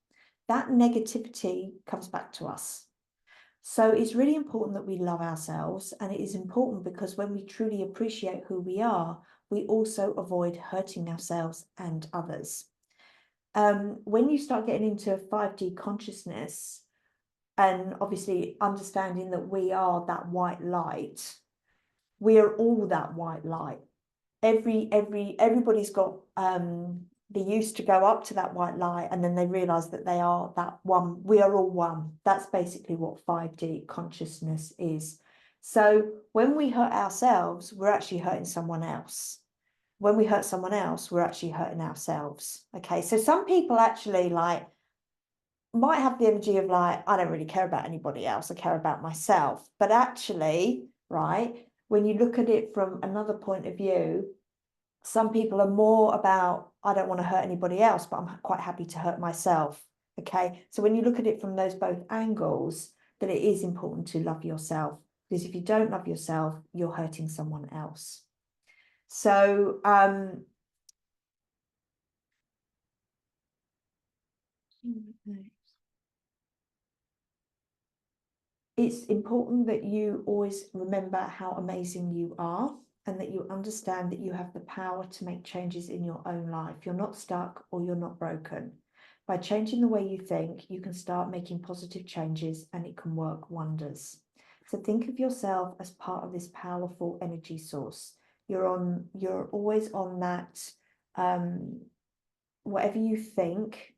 that negativity comes back to us. So it's really important that we love ourselves, and it is important because when we truly appreciate who we are, we also avoid hurting ourselves and others. When you start getting into 5D consciousness, and obviously understanding that we are that white light, we are all that white light. Everybody's got they used to go up to that white light and then they realize that they are that one. We are all one. That's basically what 5D consciousness is. So when we hurt ourselves, we're actually hurting someone else. When we hurt someone else, we're actually hurting ourselves. Okay, so some people actually like might have the energy of like, I don't really care about anybody else, I care about myself. But actually, right, when you look at it from another point of view, some people are more about, I don't want to hurt anybody else, but I'm quite happy to hurt myself. Okay, so when you look at it from those both angles, that it is important to love yourself, because if you don't love yourself, you're hurting someone else. So It's important that you always remember how amazing you are and that you understand that you have the power to make changes in your own life. You're not stuck or you're not broken. By changing the way you think, you can start making positive changes and it can work wonders. So think of yourself as part of this powerful energy source. You're always on that, whatever you think,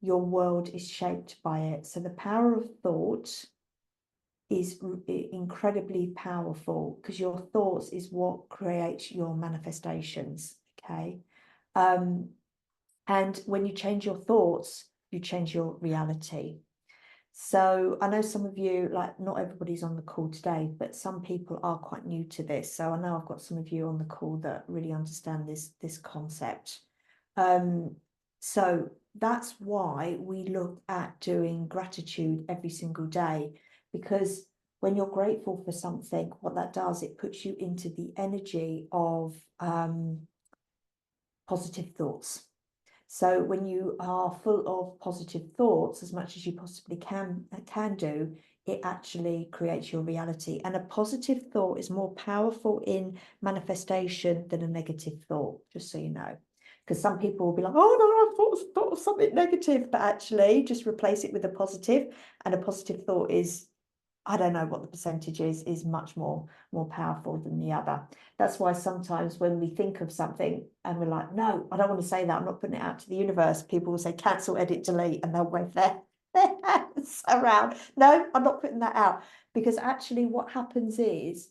your world is shaped by it. So the power of thought is incredibly powerful because your thoughts is what creates your manifestations. Okay. And when you change your thoughts, you change your reality. So I know some of you, like not everybody's on the call today, but some people are quite new to this. So I know I've got some of you on the call that really understand this concept. So that's why we look at doing gratitude every single day, because when you're grateful for something, what that does, it puts you into the energy of positive thoughts. So when you are full of positive thoughts, as much as you possibly can do, it actually creates your reality. And a positive thought is more powerful in manifestation than a negative thought, just so you know. Because some people will be like, oh, no, I thought of something negative, but actually just replace it with a positive. And a positive thought is, I don't know what the percentage is much more powerful than the other. That's why sometimes when we think of something and we're like, no, I don't want to say that, I'm not putting it out to the universe, people will say cancel, edit, delete, and they'll wave their hands around. No, I'm not putting that out, because actually what happens is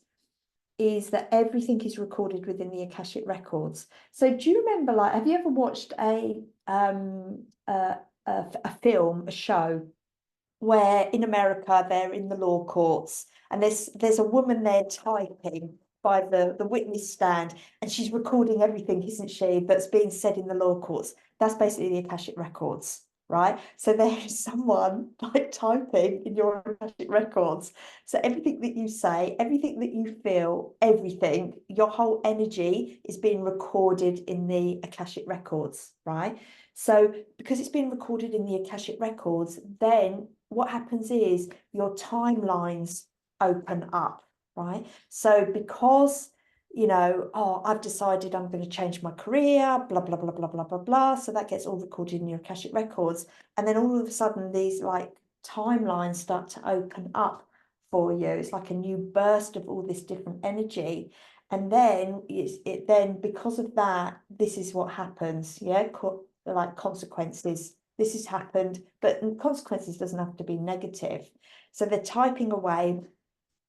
that everything is recorded within the Akashic records. So do you remember, like, have you ever watched a film, a show, where in America they're in the law courts and there's a woman there typing by the witness stand, and she's recording everything, isn't she, that's being said in the law courts? That's basically the Akashic records, right? So there's someone like typing in your Akashic records. So everything that you say, everything that you feel, everything, your whole energy is being recorded in the Akashic records, right? So because it's been recorded in the Akashic records, then what happens is your timelines open up, right? So because, oh, I've decided I'm going to change my career, blah, blah, blah, blah, blah, blah, blah. So that gets all recorded in your Akashic records. And then all of a sudden, these like timelines start to open up for you. It's like a new burst of all this different energy. And then then because of that, this is what happens. Yeah. Like consequences. This has happened, but consequences doesn't have to be negative. So they're typing away,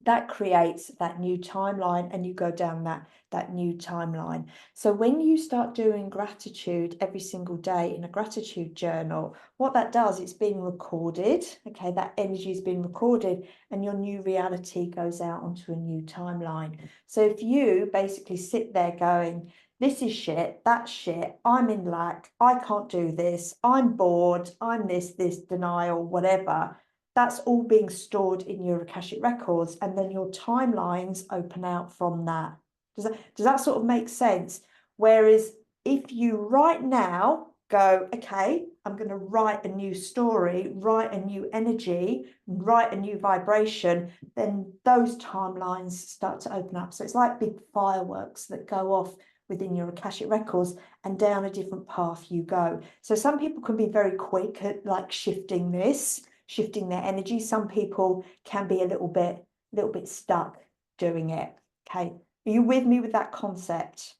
that creates that new timeline, and you go down that new timeline. So when you start doing gratitude every single day in a gratitude journal, what that does, it's being recorded. Okay, that energy is being recorded, and your new reality goes out onto a new timeline. So if you basically sit there going, this is shit, that's shit, I'm in lack, I can't do this, I'm bored, I'm this denial, whatever, that's all being stored in your Akashic records, and then your timelines open out from that. Does that sort of make sense? Whereas if you right now go, okay, I'm going to write a new story, write a new energy, write a new vibration, then those timelines start to open up. So it's like big fireworks that go off within your Akashic records, and down a different path you go. So some people can be very quick at like shifting their energy. Some people can be a little bit stuck doing it. Okay, are you with me with that concept?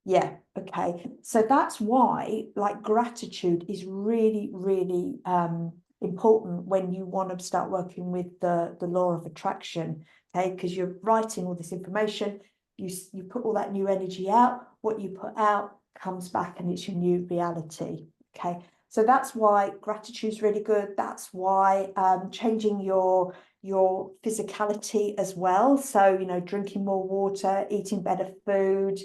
Yeah, okay. So that's why like gratitude is really, really important when you want to start working with the law of attraction. Okay, because you're writing all this information, you put all that new energy out, what you put out comes back, and it's your new reality. Okay, so that's why gratitude is really good. That's why changing your physicality as well. So, drinking more water, eating better food,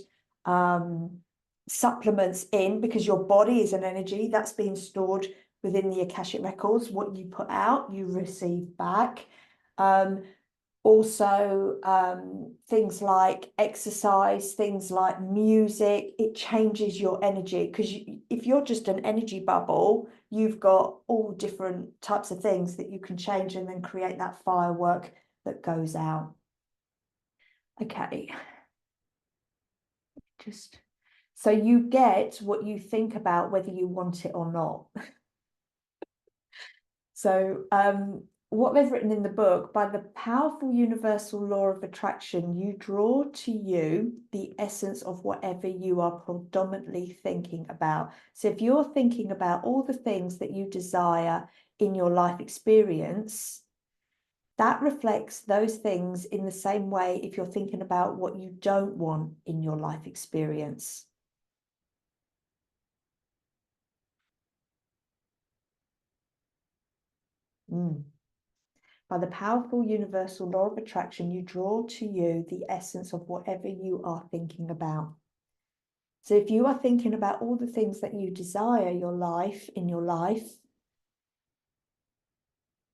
supplements in, because your body is an energy that's being stored within the Akashic records. What you put out, you receive back. Also, things like exercise, things like music, it changes your energy, because if you're just an energy bubble, you've got all different types of things that you can change and then create that firework that goes out. Okay. So you get what you think about whether you want it or not. So what they've written in the book, by the powerful universal law of attraction, you draw to you the essence of whatever you are predominantly thinking about. So if you're thinking about all the things that you desire in your life experience, that reflects those things in the same way if you're thinking about what you don't want in your life experience. By the powerful universal law of attraction, you draw to you the essence of whatever you are thinking about. So if you are thinking about all the things that you desire in your life,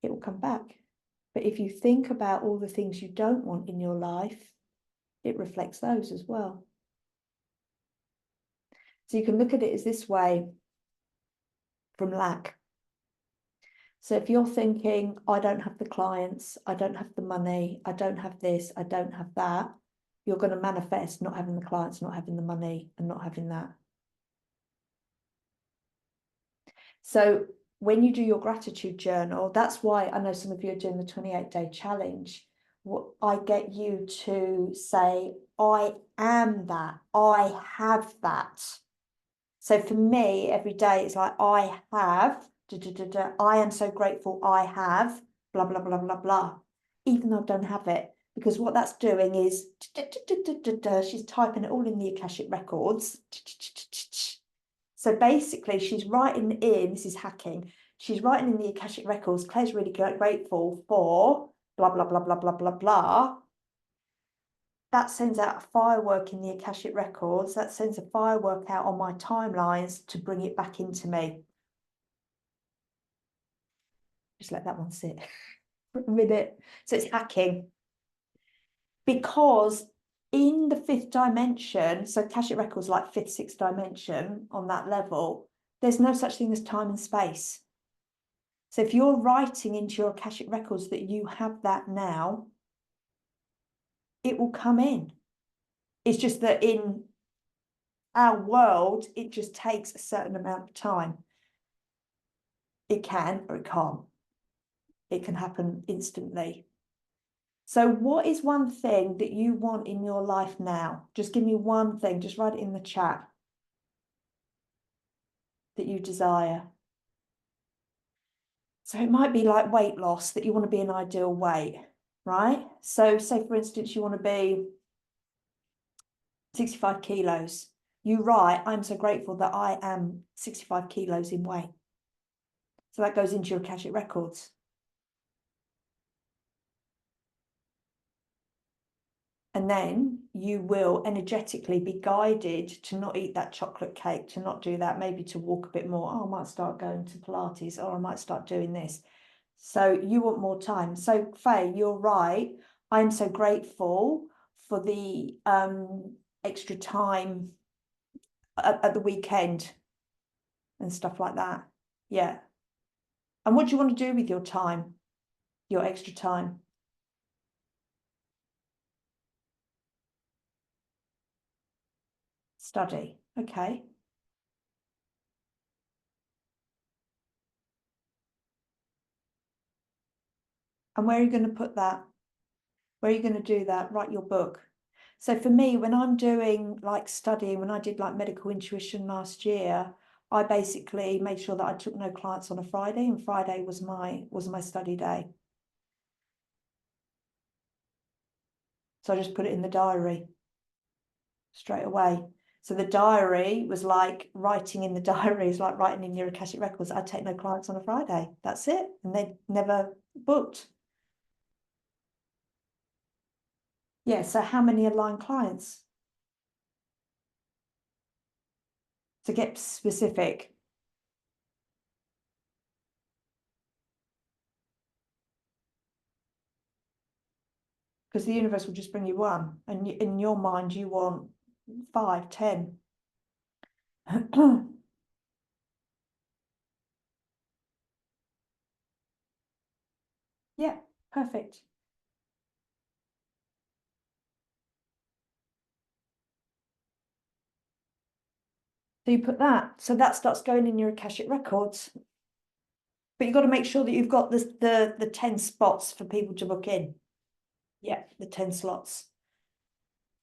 it will come back. But if you think about all the things you don't want in your life, it reflects those as well. So you can look at it as this way from lack. So if you're thinking, I don't have the clients, I don't have the money, I don't have this, I don't have that, you're going to manifest not having the clients, not having the money, and not having that. So when you do your gratitude journal, that's why I know some of you are doing the 28-day challenge. What I get you to say, I am that, I have that. So for me, every day it's like, I have, I am so grateful I have, blah, blah, blah, blah, blah, even though I don't have it. Because what that's doing is, she's typing it all in the Akashic records. So basically, she's writing in, this is hacking, she's writing in the Akashic records, Claire's really grateful for blah, blah, blah, blah, blah, blah, blah. That sends out a firework in the Akashic records. That sends a firework out on my timelines to bring it back into me. Just let that one sit for a minute. So it's hacking. Because in the fifth dimension, so Akashic records like fifth, sixth dimension on that level, there's no such thing as time and space. So if you're writing into your Akashic records that you have that now, it will come in. It's just that in our world, it just takes a certain amount of time. It can or it can't. It can happen instantly. So what is one thing that you want in your life now? Just give me one thing, just write it in the chat that you desire. So it might be like weight loss, that you want to be an ideal weight, right? So say, for instance, you want to be 65 kilos. You write, I'm so grateful that I am 65 kilos in weight. So that goes into your Akashic records. And then you will energetically be guided to not eat that chocolate cake, to not do that, maybe to walk a bit more. Oh, I might start going to Pilates, or I might start doing this. So you want more time. So Faye, you're right. I'm so grateful for the extra time at the weekend and stuff like that. Yeah. And what do you want to do with your time, your extra time? Study. Okay. And where are you going to put that? Where are you going to do that? Write your book. So for me, when I'm doing like studying, when I did like medical intuition last year, I basically made sure that I took no clients on a Friday, and Friday was my study day. So I just put it in the diary straight away. So the diary was like writing in the diary is like writing in your Akashic records. I take no clients on a Friday. That's it. And they never booked. Yeah, so how many aligned clients? To get specific. Because the universe will just bring you one. And in your mind, you want 5, 10. Perfect. So you put that, so that starts going in your Akashic records. But you've got to make sure that you've got the 10 spots for people to book in. Yeah, the 10 slots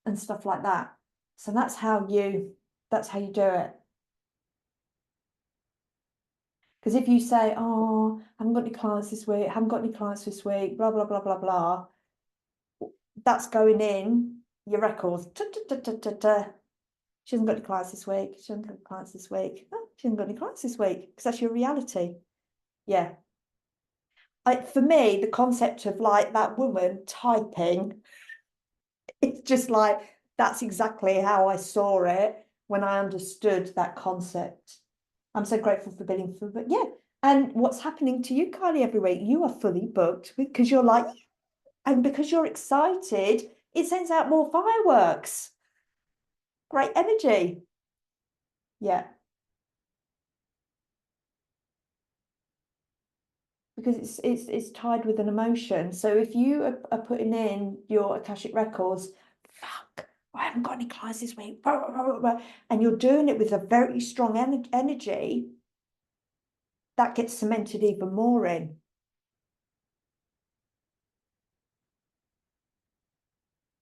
and stuff like that. So that's how you do it. Because if you say, oh, I haven't got any clients this week, haven't got any clients this week, blah, blah, blah, blah, blah, that's going in your records. She hasn't got any clients this week. She hasn't got any clients this week. Oh, she hasn't got any clients this week. Because that's your reality. Yeah. For me, the concept of like that woman typing, it's just like, that's exactly how I saw it when I understood that concept. I'm so grateful for being full, but yeah. And what's happening to you, Kylie, every week? You are fully booked because you're like, and because you're excited, it sends out more fireworks. Great energy. Yeah. Because it's tied with an emotion. So if you are putting in your Akashic records, fuck, I haven't got any clients this week, and you're doing it with a very strong energy, that gets cemented even more in.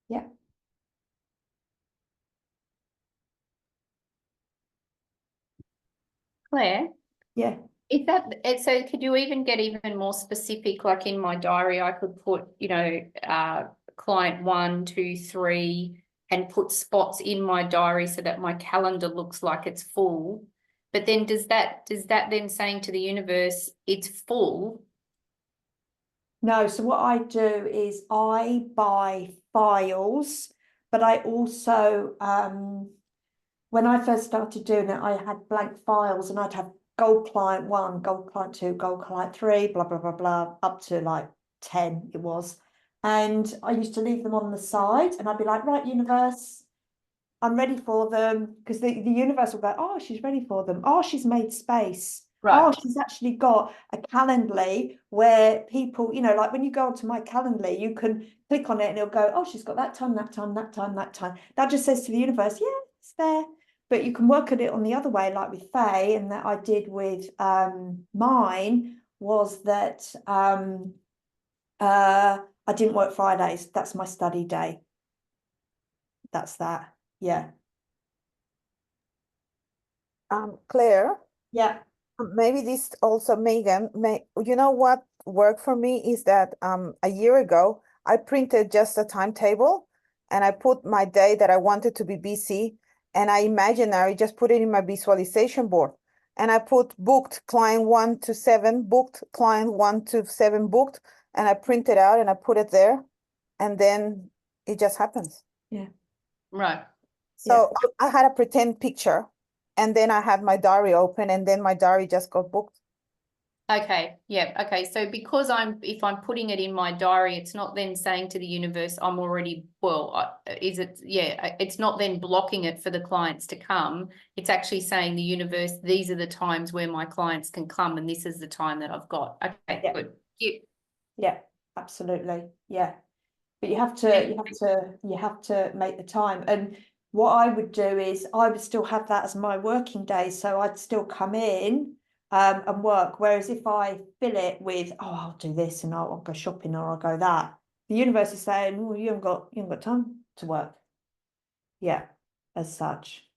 Yeah. Claire, Yeah. is that it? So could you even get even more specific? Like in my diary, I could put, client 1, 2, 3, and put spots in my diary so that my calendar looks like it's full. But then does that then saying to the universe it's full? No, so what I do is I buy files, but I also when I first started doing it, I had blank files and I'd have gold client 1, gold client 2, gold client 3, blah, blah, blah, blah, up to like 10 it was. And I used to leave them on the side and I'd be like, right, universe, I'm ready for them. Because the universe will go, oh, she's ready for them. Oh, she's made space. Right. Oh, she's actually got a Calendly where people, like when you go onto my Calendly, you can click on it and it'll go, oh, she's got that time, that time, that time, that time. That just says to the universe, yeah, it's there. But you can work at it on the other way, like with Faye, and that I did with mine was that I didn't work Fridays. That's my study day. That's that. Yeah. Claire, Yeah. maybe this also Megan, you know what worked for me is that a year ago I printed just a timetable and I put my day that I wanted to be busy and I imaginary just put it in my visualization board and I put booked client 1 to 7 booked, client 1 to 7 booked, and I print it out and I put it there and then it just happens. Yeah. Right. So I had a pretend picture and then I had my diary open and then my diary just got booked. Okay. Yeah. Okay. So because if I'm putting it in my diary, it's not then saying to the universe, I'm already, is it? Yeah. It's not then blocking it for the clients to come. It's actually saying the universe, these are the times where my clients can come and this is the time that I've got. Okay. Yeah. Good. Yeah. Yeah, absolutely. Yeah. But you have to make the time. And what I would do is I would still have that as my working day. So I'd still come in and work. Whereas if I fill it with, oh, I'll do this and I'll go shopping or I'll go that, the universe is saying, well, you haven't got time to work. Yeah, as such.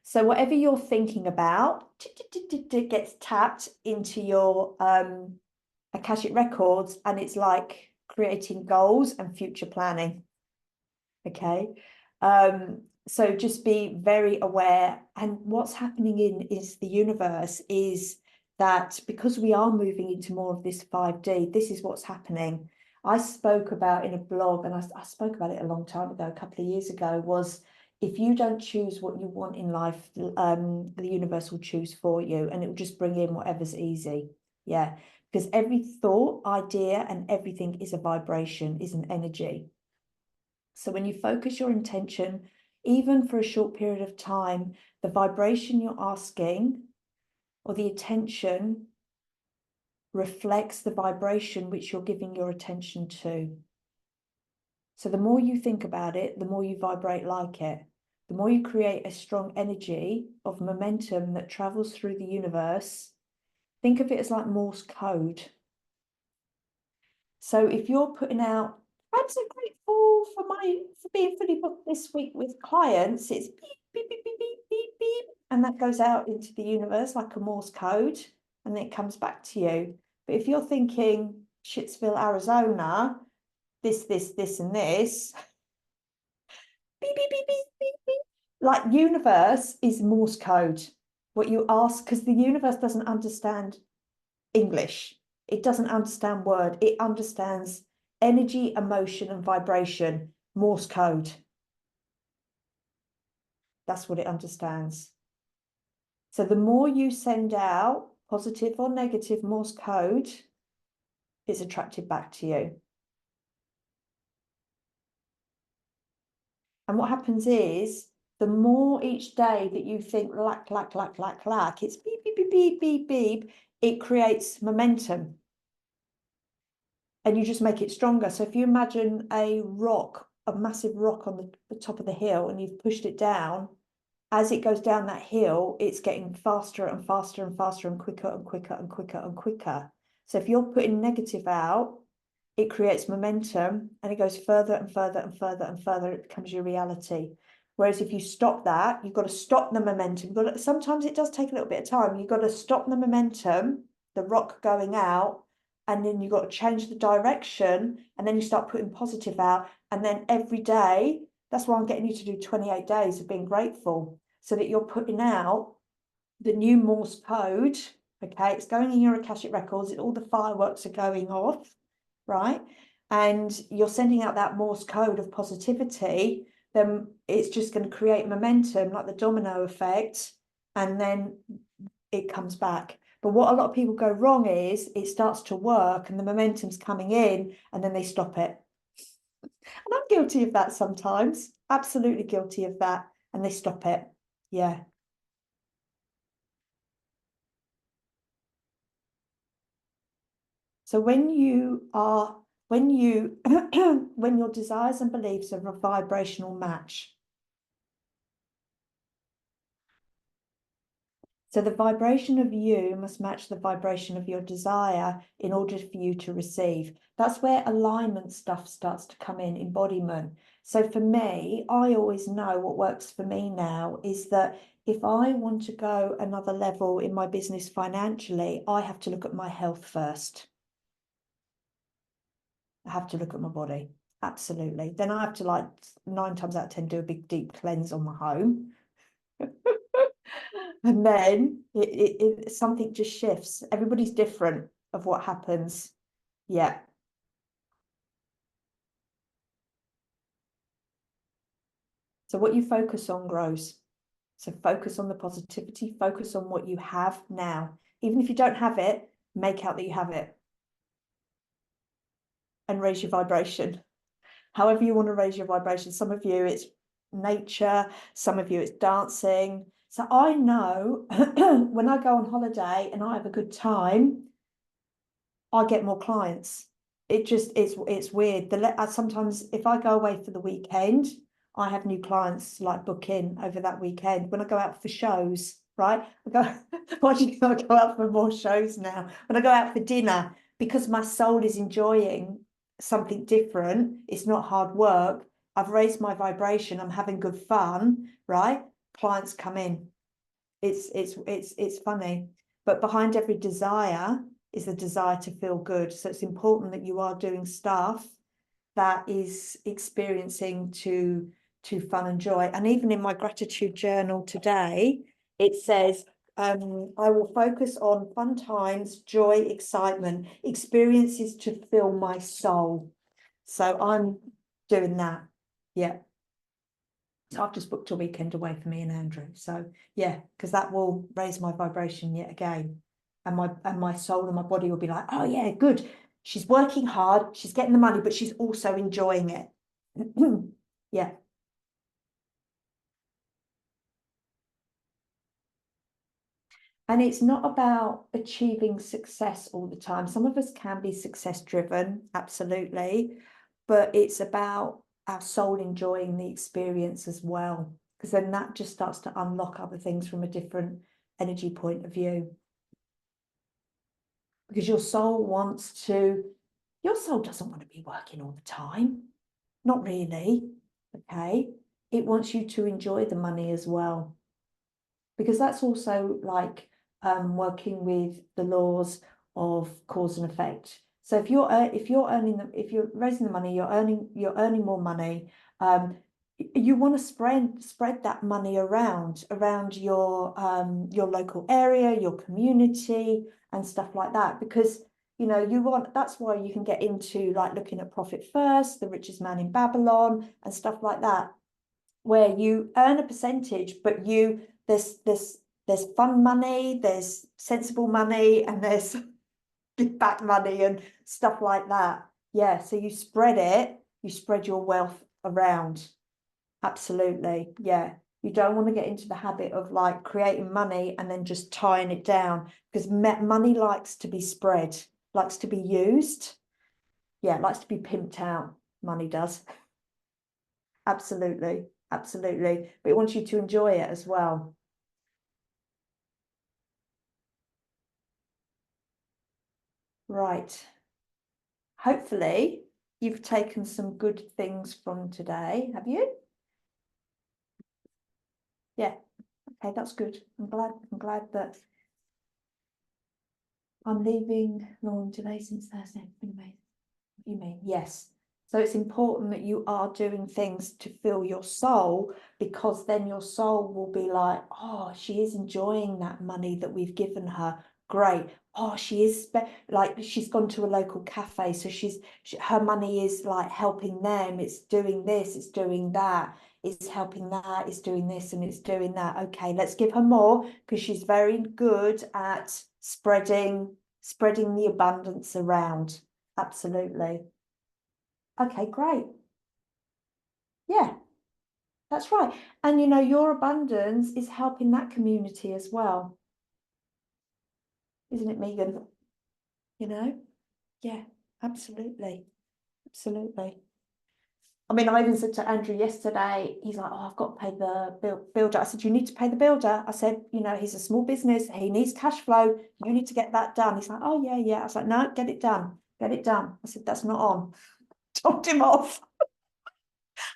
So whatever you're thinking about gets tapped into your Akashic records, and it's like creating goals and future planning. Okay. So just be very aware. And what's happening is the universe is that because we are moving into more of this 5D, this is what's happening. I spoke about in a blog, and I spoke about it a long time ago, a couple of years ago, was if you don't choose what you want in life, the universe will choose for you and it will just bring in whatever's easy. Yeah. Because every thought, idea, and everything is a vibration, is an energy. So when you focus your intention, even for a short period of time, the vibration you're asking or the attention reflects the vibration which you're giving your attention to. So the more you think about it, the more you vibrate like it. The more you create a strong energy of momentum that travels through the universe, think of it as like Morse code. So if you're putting out, I'm so grateful for being fully booked this week with clients, it's beep, beep, beep, beep, beep, beep, beep, and that goes out into the universe like a Morse code, and then it comes back to you. But if you're thinking Shittsville, Arizona, this, and this, beep, beep, beep, beep, beep, beep. Like universe is Morse code. What you ask, because the universe doesn't understand English. It doesn't understand word. It understands energy, emotion, and vibration. Morse code. That's what it understands. So the more you send out positive or negative Morse code, it's attracted back to you. And what happens is, the more each day that you think lack, it's beep, beep, beep, beep, beep, beep, it creates momentum. And you just make it stronger. So if you imagine a rock, a massive rock on the top of the hill, and you've pushed it down, as it goes down that hill, it's getting faster and faster and faster and quicker and quicker and quicker and quicker. So if you're putting negative out, it creates momentum and it goes further and further and further and further. It becomes your reality. Whereas if you stop that, you've got to stop the momentum. Sometimes it does take a little bit of time. You've got to stop the momentum, the rock going out, and then you've got to change the direction, and then you start putting positive out. And then every day, that's why I'm getting you to do 28 days of being grateful, so that you're putting out the new Morse code. Okay, it's going in your Akashic records, all the fireworks are going off, right? And you're sending out that Morse code of positivity, then it's just going to create momentum like the domino effect, and then it comes back. But what a lot of people go wrong is it starts to work and the momentum's coming in and then they stop it. And I'm guilty of that sometimes, absolutely guilty of that, and they stop it. Yeah. So when when your desires and beliefs are a vibrational match. So the vibration of you must match the vibration of your desire in order for you to receive. That's where alignment stuff starts to come in, embodiment. So for me, I always know what works for me now is that if I want to go another level in my business financially, I have to look at my health first. I have to look at my body. Absolutely. Then I have to, like, 9 times out of 10, do a big deep cleanse on my home. And then something just shifts. Everybody's different of what happens. Yeah. So what you focus on grows. So focus on the positivity, focus on what you have now. Even if you don't have it, make out that you have it. And raise your vibration. However you want to raise your vibration. Some of you, it's nature. Some of you, it's dancing. So I know when I go on holiday and I have a good time, I get more clients. It's weird. Sometimes if I go away for the weekend, I have new clients like book in over that weekend. When I go out for shows, right? Why do you think I go out for more shows now? When I go out for dinner, because my soul is enjoying something different, it's not hard work. I've raised my vibration, I'm having good fun, right? Clients come in. It's funny. But behind every desire is the desire to feel good. So it's important that you are doing stuff that is experiencing to fun and joy. And even in my gratitude journal today, it says, I will focus on fun times, joy, excitement, experiences to fill my soul. So I'm doing that. Yeah. So I've just booked a weekend away for me and Andrew. So yeah, because that will raise my vibration yet again. And my soul and my body will be like, oh yeah, good. She's working hard, she's getting the money, but she's also enjoying it. Yeah. And it's not about achieving success all the time. Some of us can be success driven, absolutely, but it's about our soul enjoying the experience as well, because then that just starts to unlock other things from a different energy point of view. Because your soul doesn't want to be working all the time. Not really, okay? It wants you to enjoy the money as well. Because that's also like working with the laws of cause and effect. So if you're raising the money, you're earning more money. You want to spread that money around your local area, your community, and stuff like that. Because that's why you can get into like looking at Profit First, The Richest Man in Babylon, and stuff like that, where you earn a percentage, but there's fun money, there's sensible money, and there's give back money and stuff like that. Yeah, so you spread your wealth around. Absolutely. Yeah. You don't want to get into the habit of like creating money and then just tying it down, because money likes to be spread, likes to be used. Yeah, likes to be pimped out. Money does. Absolutely. Absolutely. But it wants you to enjoy it as well. Right. Hopefully you've taken some good things from today, have you? Yeah. Okay, that's good. I'm glad that I'm leaving Lauren today since Thursday. It's been amazing. What do you mean? Yes. So it's important that you are doing things to fill your soul, because then your soul will be like, oh, she is enjoying that money that we've given her. Great. Oh, she is like, she's gone to a local cafe, so her money is like helping them. It's doing this, it's doing that, it's helping that, it's doing this, and it's doing that. Okay, let's give her more, because she's very good at spreading the abundance around. Absolutely. Okay, great. Yeah, that's right. And your abundance is helping that community as well. Isn't it, Megan? Yeah, absolutely. Absolutely. I mean, I even said to Andrew yesterday, he's like, oh, I've got to pay the builder. I said, you need to pay the builder. I said, he's a small business. He needs cash flow. You need to get that done. He's like, oh, yeah, yeah. I was like, no, get it done. Get it done. I said, that's not on. Told him off.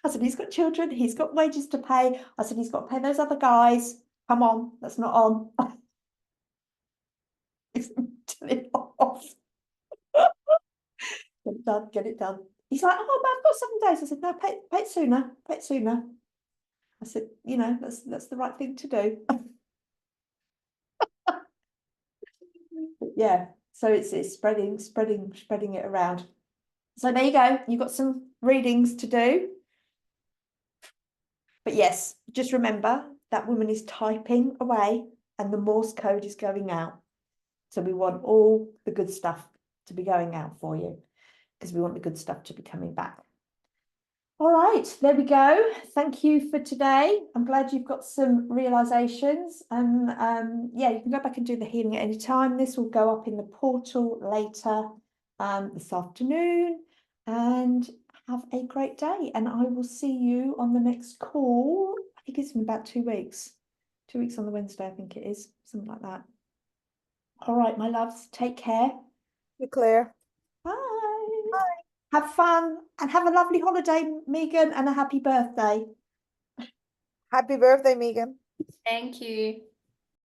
I said, he's got children, he's got wages to pay. I said, he's got to pay those other guys. Come on, that's not on. Turn it off. Get it done, get it done. He's like, oh, but I've got 7 days. I said, no, pay it sooner, pay it sooner. I said, that's the right thing to do. Yeah, so it's spreading it around. So there you go. You've got some readings to do. But yes, just remember that woman is typing away and the Morse code is going out. So we want all the good stuff to be going out for you, because we want the good stuff to be coming back. All right, there we go. Thank you for today. I'm glad you've got some realizations, and yeah, you can go back and do the healing at any time. This will go up in the portal later this afternoon, and have a great day. And I will see you on the next call. I think it's in about 2 weeks. 2 weeks on the Wednesday, I think it is, something like that. All right, my loves, take care. You, Claire. Bye. Have fun and have a lovely holiday, Megan, and a happy birthday. Happy birthday, Megan. Thank you.